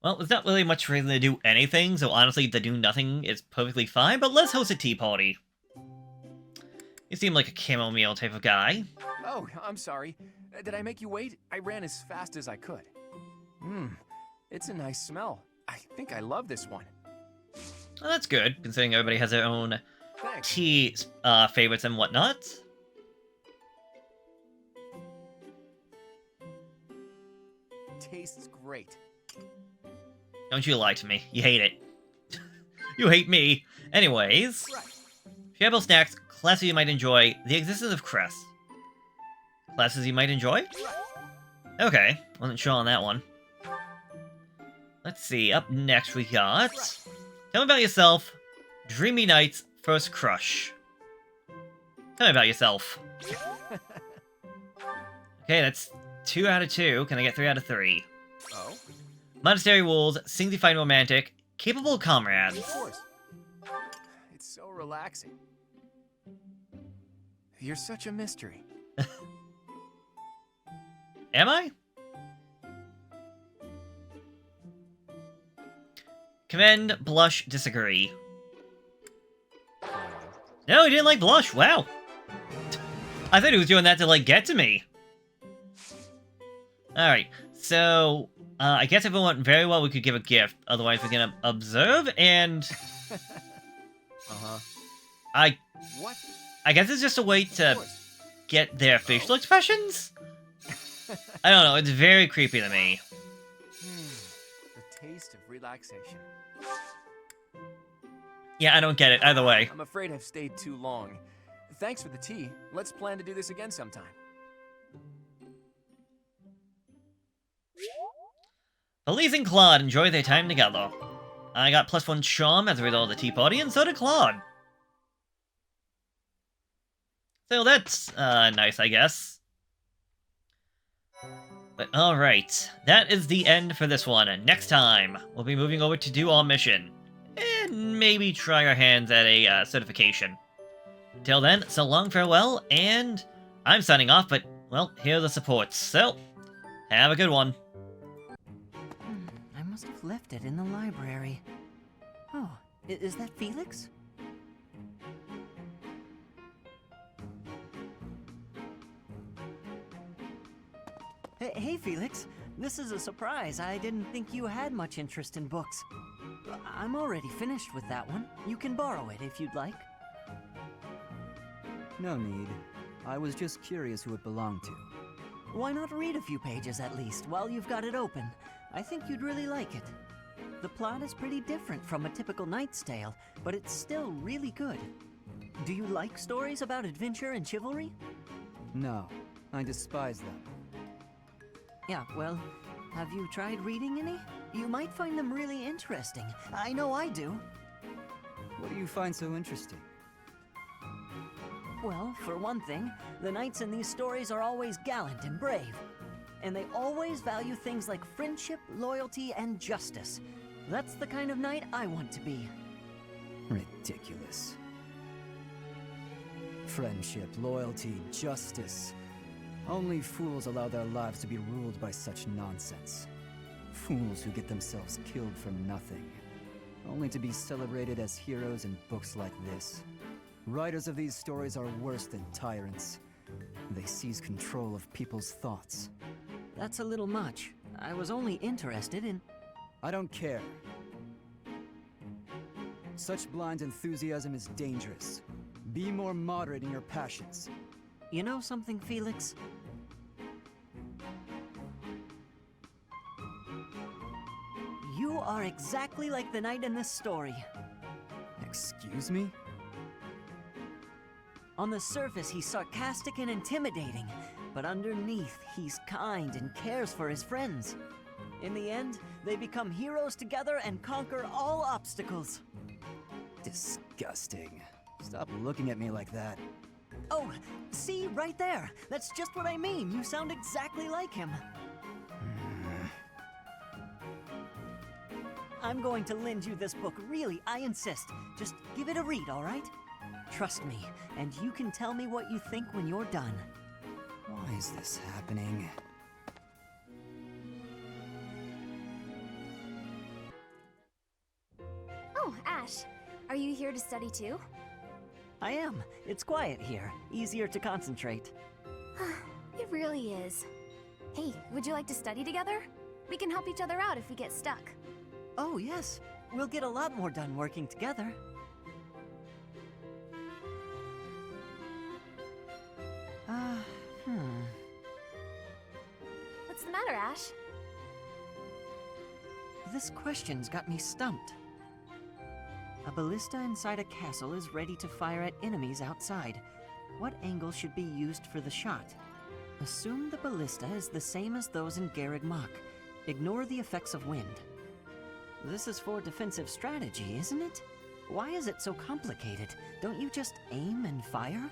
Well, there's not really much reason to do anything, so honestly, the do nothing is perfectly fine, but let's host a tea party. You seem like a chamomile type of guy. Oh, I'm sorry. Did I make you wait? I ran as fast as I could. It's a nice smell. I think I love this one. Well, that's good, considering everybody has their own Thanks. tea favorites and whatnot. Tastes great. Don't you lie to me. You hate it. You hate me. Anyways, Right. shareable snacks, classes you might enjoy, the existence of cress. Classes you might enjoy? Okay, wasn't sure on that one. Let's see, up next we got... Tell me about yourself, Dreamy Nights, First Crush. Tell me about yourself. Okay, that's 2 out of 2. Can I get 3 out of 3? Oh, Monastery Wolves, Sing to Find Romantic, Capable Comrades. of course. It's so relaxing. You're such a mystery. Am I? Commend, Blush, Disagree. No, he didn't like Blush, wow. I thought he was doing that to, like, get to me. Alright, so, I guess if it went very well, we could give a gift. Otherwise, we're gonna observe, and... What? I guess it's just a way Of to course. get their facial expressions? I don't know, it's very creepy to me. The taste of relaxation. Yeah, I don't get it, either way. I'm afraid I've stayed too long. Thanks for the tea. Let's plan to do this again sometime. Elise and Claude enjoy their time together. I got +1 charm as a result of the tea party, and so did Claude. So that's, nice, I guess. But alright, that is the end for this one. Next time, we'll be moving over to do our mission. And maybe try our hands at a, certification. Till then, so long, farewell, and I'm signing off, but, well, here are the supports, so have a good one. I must have left it in the library. Oh, is that Felix? Hey, Felix. This is a surprise. I didn't think you had much interest in books. I'm already finished with that one. You can borrow it if you'd like. No need. I was just curious who it belonged to. Why not read a few pages at least while you've got it open? I think you'd really like it. The plot is pretty different from a typical knight's tale, but it's still really good. Do you like stories about adventure and chivalry? No, I despise them. Yeah, well, have you tried reading any? You might find them really interesting. I know I do. What do you find so interesting? Well, for one thing, the knights in these stories are always gallant and brave. And they always value things like friendship, loyalty, and justice. That's the kind of knight I want to be. Ridiculous. Friendship, loyalty, justice. Only fools allow their lives to be ruled by such nonsense. Fools who get themselves killed for nothing, only to be celebrated as heroes in books like this. Writers of these stories are worse than tyrants. They seize control of people's thoughts. That's a little much. I was only interested in... I don't care. Such blind enthusiasm is dangerous. Be more moderate in your passions. You know something, Felix? You are exactly like the knight in this story. Excuse me? On the surface, he's sarcastic and intimidating, but underneath, he's kind and cares for his friends. In the end, they become heroes together and conquer all obstacles. Disgusting. Stop looking at me like that. Oh, see, right there. That's just what I mean. You sound exactly like him. I'm going to lend you this book, really, I insist. Just give it a read, all right? Trust me, and you can tell me what you think when you're done. Why is this happening? Oh, Ash. Are you here to study too? I am. It's quiet here. Easier to concentrate. It really is. Hey, would you like to study together? We can help each other out if we get stuck. Oh, yes. We'll get a lot more done working together. What's the matter, Ash? This question's got me stumped. A ballista inside a castle is ready to fire at enemies outside. What angle should be used for the shot? Assume the ballista is the same as those in Garreg Mach. Ignore the effects of wind. This is for defensive strategy, isn't it? Why is it so complicated? Don't you just aim and fire?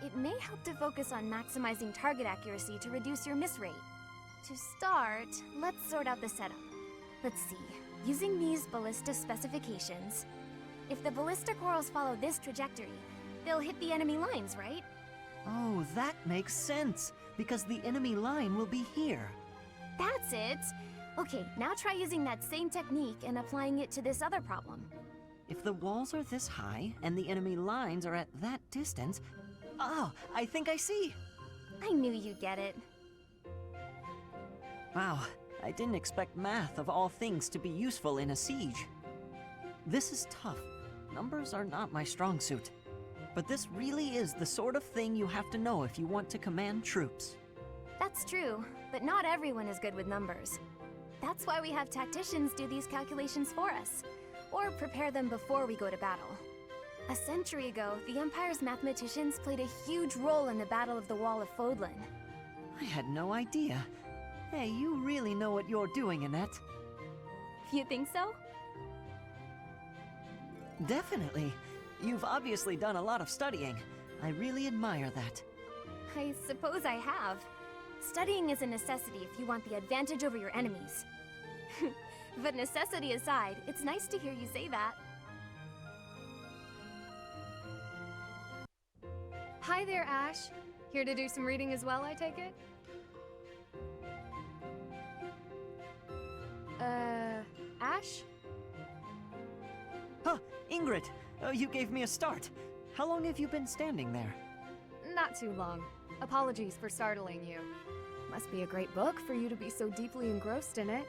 It may help to focus on maximizing target accuracy to reduce your miss rate. To start, let's sort out the setup. Let's see. Using these ballista specifications, if the ballista corals follow this trajectory, they'll hit the enemy lines, right? Oh, that makes sense, because the enemy line will be here. That's it! Okay, now try using that same technique and applying it to this other problem. If the walls are this high and the enemy lines are at that distance... Oh, I think I see! I knew you'd get it. Wow, I didn't expect math of all things to be useful in a siege. This is tough. Numbers are not my strong suit. But this really is the sort of thing you have to know if you want to command troops. That's true, but not everyone is good with numbers. That's why we have tacticians do these calculations for us, or prepare them before we go to battle. A century ago, the Empire's mathematicians played a huge role in the Battle of the Wall of Fodlan. I had no idea. Hey, you really know what you're doing, Annette. You think so? Definitely. You've obviously done a lot of studying. I really admire that. I suppose I have. Studying is a necessity if you want the advantage over your enemies. But necessity aside, it's nice to hear you say that. Hi there, Ash. Here to do some reading as well, I take it? Ash? Huh, Ingrid! You gave me a start. How long have you been standing there? Not too long. Apologies for startling you. Must be a great book for you to be so deeply engrossed in it.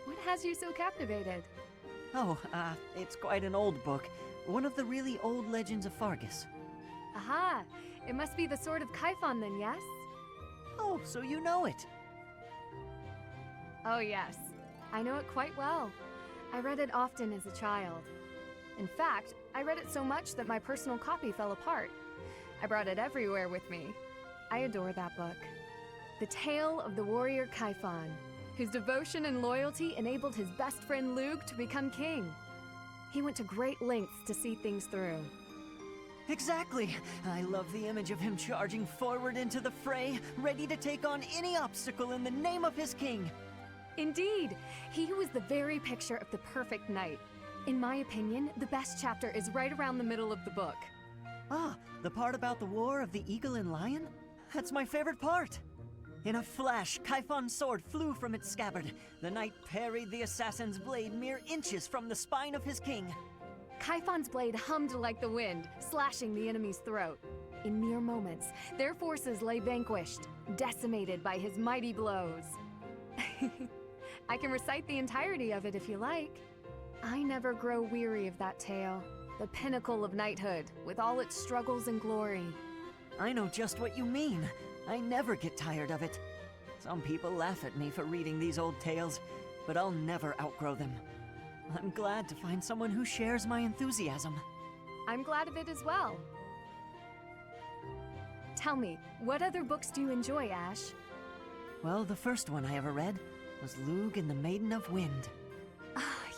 What has you so captivated? Oh, it's quite an old book. One of the really old legends of Fargus. Aha! It must be the Sword of Kaifon then, yes? Oh, so you know it. Oh yes, I know it quite well. I read it often as a child. In fact, I read it so much that my personal copy fell apart. I brought it everywhere with me. I adore that book. The tale of the warrior Kaifon, whose devotion and loyalty enabled his best friend Lug to become king. He went to great lengths to see things through. Exactly. I love the image of him charging forward into the fray, ready to take on any obstacle in the name of his king. Indeed, he was the very picture of the perfect knight. In my opinion, the best chapter is right around the middle of the book. Ah, the part about the war of the eagle and lion? That's my favorite part. In a flash, Kaifon's sword flew from its scabbard. The knight parried the assassin's blade mere inches from the spine of his king. Kaifon's blade hummed like the wind, slashing the enemy's throat. In mere moments, their forces lay vanquished, decimated by his mighty blows. I can recite the entirety of it if you like. I never grow weary of that tale, the pinnacle of knighthood, with all its struggles and glory. I know just what you mean. I never get tired of it. Some people laugh at me for reading these old tales, but I'll never outgrow them. I'm glad to find someone who shares my enthusiasm. I'm glad of it as well. Tell me, what other books do you enjoy, Ash? Well, the first one I ever read was Lug and the Maiden of Wind.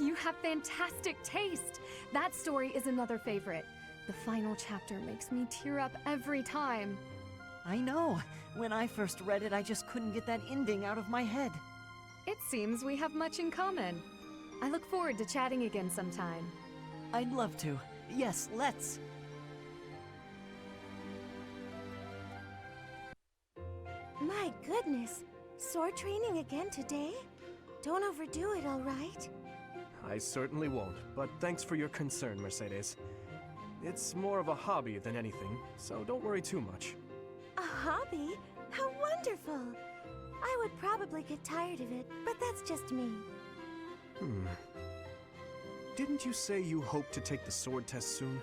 You have fantastic taste! That story is another favorite. The final chapter makes me tear up every time. I know. When I first read it, I just couldn't get that ending out of my head. It seems we have much in common. I look forward to chatting again sometime. I'd love to. Yes, let's. My goodness. Sword training again today? Don't overdo it, all right? I certainly won't, but thanks for your concern, Mercedes. It's more of a hobby than anything, so don't worry too much. A hobby? How wonderful! I would probably get tired of it, but that's just me. Didn't you say you hope to take the sword test soon?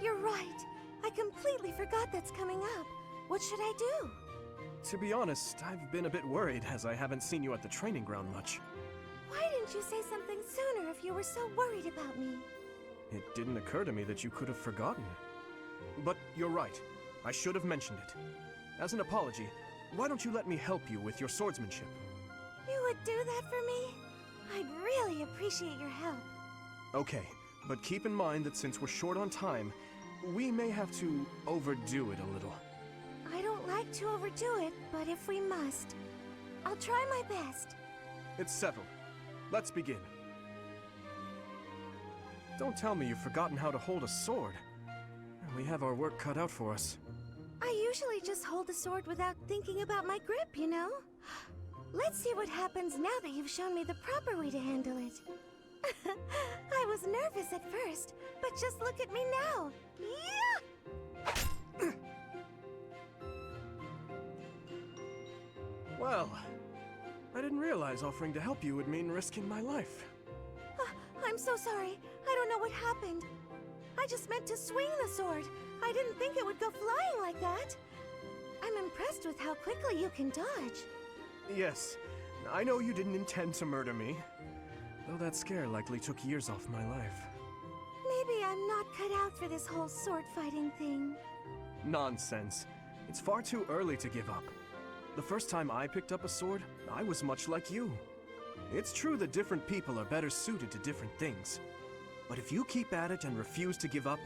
You're right. I completely forgot that's coming up. What should I do? To be honest, I've been a bit worried as I haven't seen you at the training ground much. Why didn't you say something sooner if you were so worried about me? It didn't occur to me that you could have forgotten. But you're right. I should have mentioned it. As an apology, why don't you let me help you with your swordsmanship? You would do that for me? I'd really appreciate your help. Okay, but keep in mind that since we're short on time, we may have to overdo it a little. I don't like to overdo it, but if we must, I'll try my best. It's settled. Let's begin. Don't tell me you've forgotten how to hold a sword. We have our work cut out for us. I usually just hold the sword without thinking about my grip, you know? Let's see what happens now that you've shown me the proper way to handle it. I was nervous at first, but just look at me now. Yeah! Well, I didn't realize offering to help you would mean risking my life. I'm so sorry. I don't know what happened. I just meant to swing the sword. I didn't think it would go flying like that. I'm impressed with how quickly you can dodge. Yes, I know you didn't intend to murder me, though that scare likely took years off my life. Maybe I'm not cut out for this whole sword fighting thing. Nonsense. It's far too early to give up. The first time I picked up a sword, I was much like you. It's true that different people are better suited to different things. But if you keep at it and refuse to give up,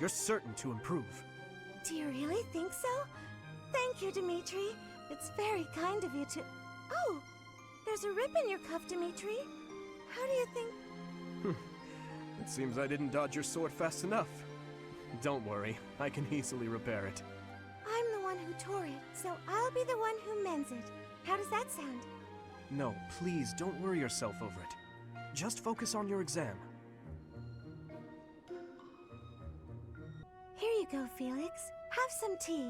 you're certain to improve. Do you really think so? Thank you, Dimitri. It's very kind of you to... Oh! There's a rip in your cuff, Dimitri. How do you think... It seems I didn't dodge your sword fast enough. Don't worry, I can easily repair it. I'm the one who tore it, so I'll be the one who mends it. How does that sound? No, please don't worry yourself over it. Just focus on your exam. Here you go, Felix. Have some tea.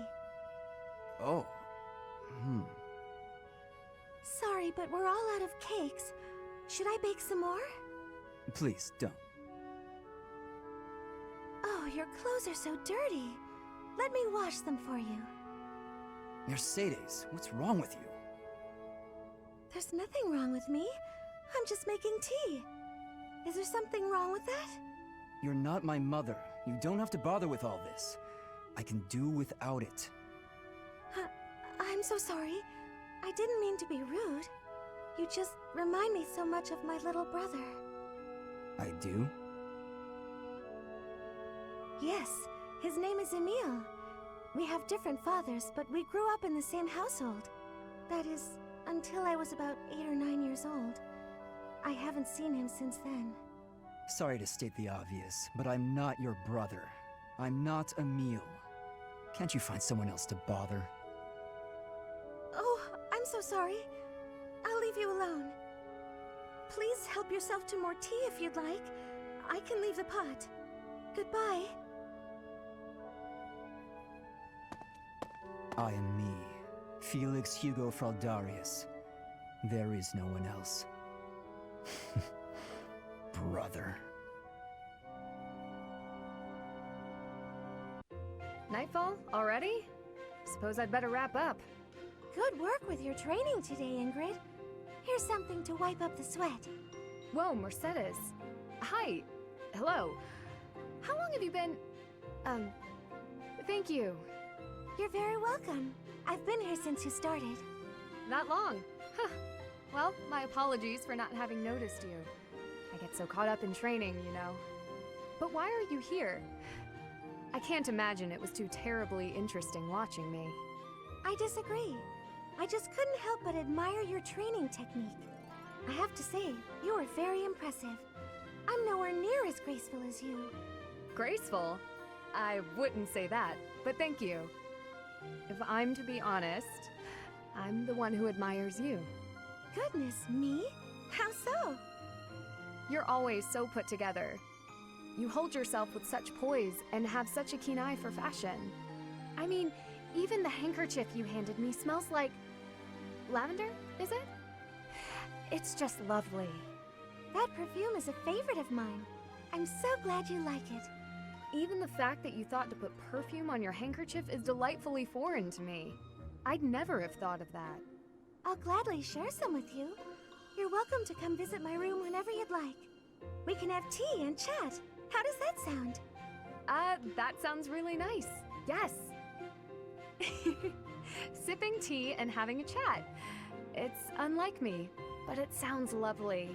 Oh. Sorry, but we're all out of cakes. Should I bake some more? Please, don't. Oh, your clothes are so dirty. Let me wash them for you. Mercedes, what's wrong with you? There's nothing wrong with me. I'm just making tea. Is there something wrong with that? You're not my mother. You don't have to bother with all this. I can do without it. I'm so sorry. I didn't mean to be rude. You just remind me so much of my little brother. I do? Yes, his name is Emile. We have different fathers, but we grew up in the same household. That is, until I was about 8 or 9 years old. I haven't seen him since then. Sorry to state the obvious, but I'm not your brother. I'm not Emile. Can't you find someone else to bother? Oh, I'm so sorry. I'll leave you alone. Please help yourself to more tea if you'd like. I can leave the pot. Goodbye. I am me, Felix Hugo Fraldarius. There is no one else. Brother. Nightfall? Already? Suppose I'd better wrap up. Good work with your training today, Ingrid. Here's something to wipe up the sweat. Whoa, Mercedes. Hi. Hello. How long have you been... Thank you. You're very welcome. I've been here since you started. Not long. Huh. Well, my apologies for not having noticed you. I get so caught up in training, you know. But why are you here? I can't imagine it was too terribly interesting watching me. I disagree. I just couldn't help but admire your training technique. I have to say, you are very impressive. I'm nowhere near as graceful as you. Graceful? I wouldn't say that, but thank you. If I'm to be honest, I'm the one who admires you. Goodness me? How so? You're always so put together. You hold yourself with such poise and have such a keen eye for fashion. I mean, even the handkerchief you handed me smells like... lavender, is it? It's just lovely. That perfume is a favorite of mine. I'm so glad you like it. Even the fact that you thought to put perfume on your handkerchief is delightfully foreign to me. I'd never have thought of that. I'll gladly share some with you. You're welcome to come visit my room whenever you'd like. We can have tea and chat. How does that sound? That sounds really nice. Yes. Sipping tea and having a chat. It's unlike me, but it sounds lovely.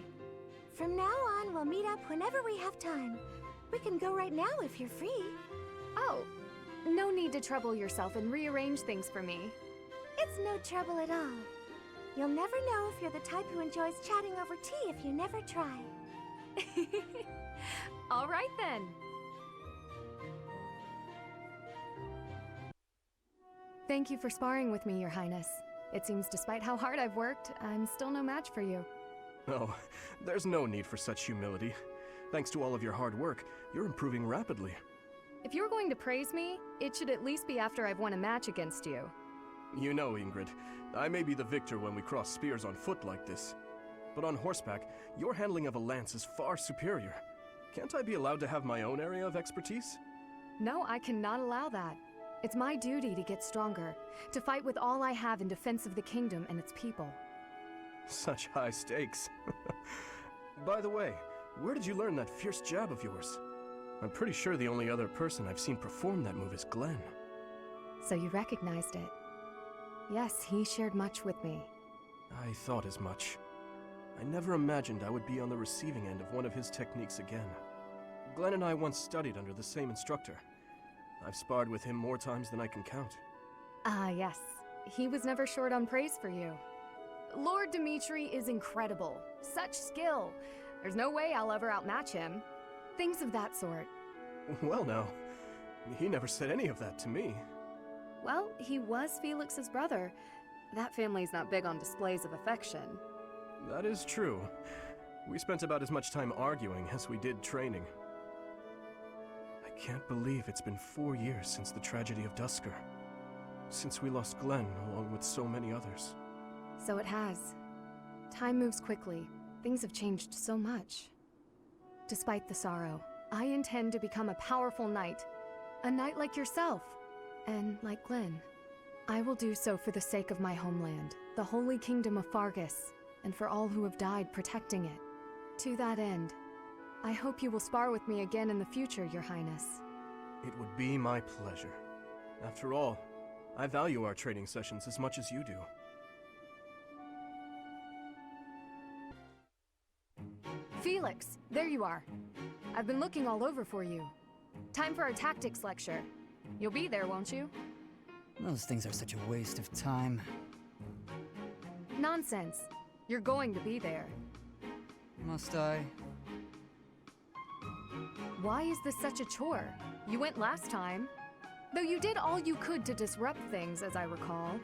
From now on, we'll meet up whenever we have time. We can go right now if you're free. Oh, no need to trouble yourself and rearrange things for me. It's no trouble at all. You'll never know if you're the type who enjoys chatting over tea if you never try. All right then. Thank you for sparring with me, Your Highness. It seems despite how hard I've worked, I'm still no match for you. Oh, there's no need for such humility. Thanks to all of your hard work, you're improving rapidly. If you're going to praise me, it should at least be after I've won a match against you. You know, Ingrid, I may be the victor when we cross spears on foot like this. But on horseback, your handling of a lance is far superior. Can't I be allowed to have my own area of expertise? No, I cannot allow that. It's my duty to get stronger, to fight with all I have in defense of the kingdom and its people. Such high stakes. By the way, where did you learn that fierce jab of yours? I'm pretty sure the only other person I've seen perform that move is Glenn. So you recognized it. Yes, he shared much with me. I thought as much. I never imagined I would be on the receiving end of one of his techniques again. Glenn and I once studied under the same instructor. I've sparred with him more times than I can count. Ah, yes. He was never short on praise for you. Lord Dimitri is incredible. Such skill. There's no way I'll ever outmatch him. Things of that sort. Well now, he never said any of that to me. Well, he was Felix's brother. That family's not big on displays of affection. That is true. We spent about as much time arguing as we did training. I can't believe it's been 4 years since the tragedy of Dusker. since we lost Glenn along with so many others. So it has. Time moves quickly. Things have changed so much. Despite the sorrow, I intend to become a powerful knight. A knight like yourself. And like Glenn. I will do so for the sake of my homeland, the Holy Kingdom of Fargus, and for all who have died protecting it. To that end, I hope you will spar with me again in the future, Your Highness. It would be my pleasure. After all, I value our training sessions as much as you do. Felix, there you are. I've been looking all over for you. Time for our tactics lecture. You'll be there, won't you? Those things are such a waste of time. Nonsense. You're going to be there. Must I? Why is this such a chore? You went last time. Though you did all you could to disrupt things, as I recall.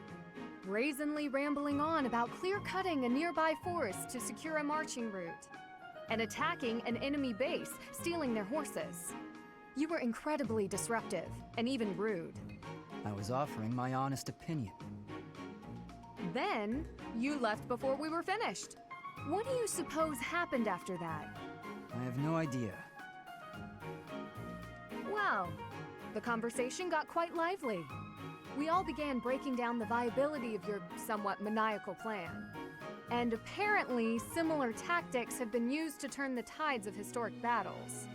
Brazenly rambling on about clear-cutting a nearby forest to secure a marching route. And attacking an enemy base, stealing their horses. You were incredibly disruptive, and even rude. I was offering my honest opinion. Then, you left before we were finished. What do you suppose happened after that? I have no idea. Well, the conversation got quite lively. We all began breaking down the viability of your somewhat maniacal plan. And apparently, similar tactics have been used to turn the tides of historic battles.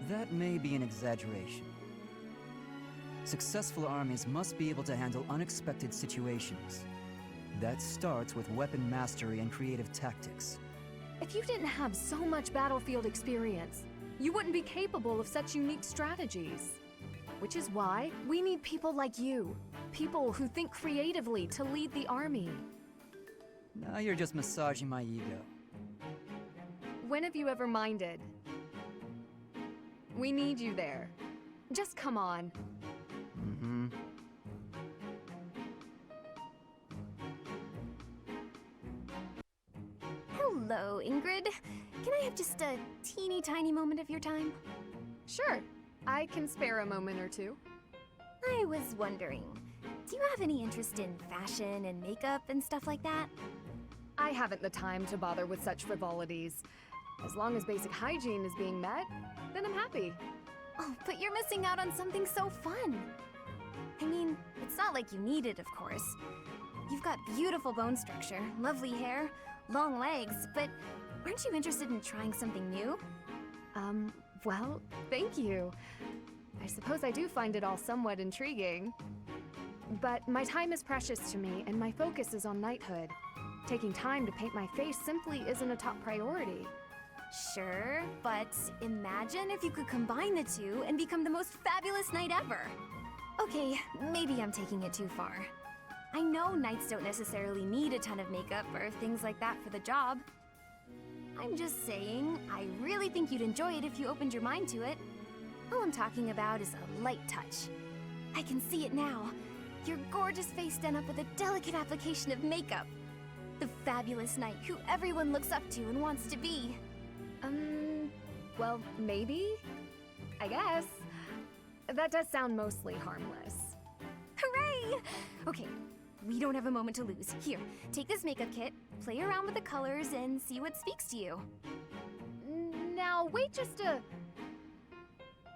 That may be an exaggeration. Successful armies must be able to handle unexpected situations. That starts with weapon mastery and creative tactics. If you didn't have so much battlefield experience, you wouldn't be capable of such unique strategies. Which is why we need people like you. People who think creatively to lead the army. Now you're just massaging my ego. When have you ever minded? We need you there. Just come on. Mm-hmm. Hello, Ingrid. Can I have just a teeny tiny moment of your time? Sure, I can spare a moment or two. I was wondering, do you have any interest in fashion and makeup and stuff like that? I haven't the time to bother with such frivolities. As long as basic hygiene is being met, then I'm happy. Oh, but you're missing out on something so fun. I mean, it's not like you need it, of course. You've got beautiful bone structure, lovely hair, long legs, but aren't you interested in trying something new? Well, thank you. I suppose I do find it all somewhat intriguing. But my time is precious to me, and my focus is on knighthood. Taking time to paint my face simply isn't a top priority. Sure, but imagine if you could combine the two and become the most fabulous knight ever. Okay, maybe I'm taking it too far. I know knights don't necessarily need a ton of makeup or things like that for the job. I'm just saying, I really think you'd enjoy it if you opened your mind to it. All I'm talking about is a light touch. I can see it now. Your gorgeous face done up with a delicate application of makeup. The fabulous knight who everyone looks up to and wants to be. Well, maybe? I guess. That does sound mostly harmless. Hooray! Okay, we don't have a moment to lose. Here, take this makeup kit, play around with the colors, and see what speaks to you. Now, wait just a...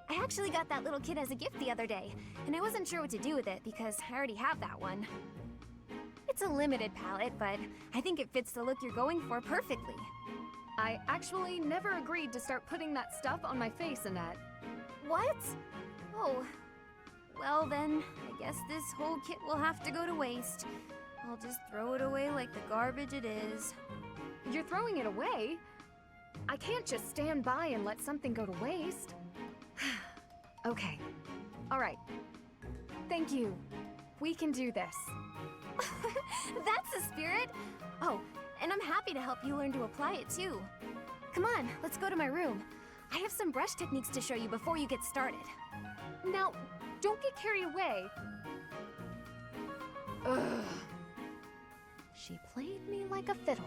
I actually got that little kit as a gift the other day, and I wasn't sure what to do with it because I already have that one. It's a limited palette, but I think it fits the look you're going for perfectly. I actually never agreed to start putting that stuff on my face, Annette. What? Oh, well then, I guess this whole kit will have to go to waste. I'll just throw it away like the garbage it is. You're throwing it away? I can't just stand by and let something go to waste. Okay. All right. Thank you. We can do this. That's the spirit! Oh, and I'm happy to help you learn to apply it too. Come on, let's go to my room. I have some brush techniques to show you before you get started. Now, don't get carried away. Ugh. She played me like a fiddle.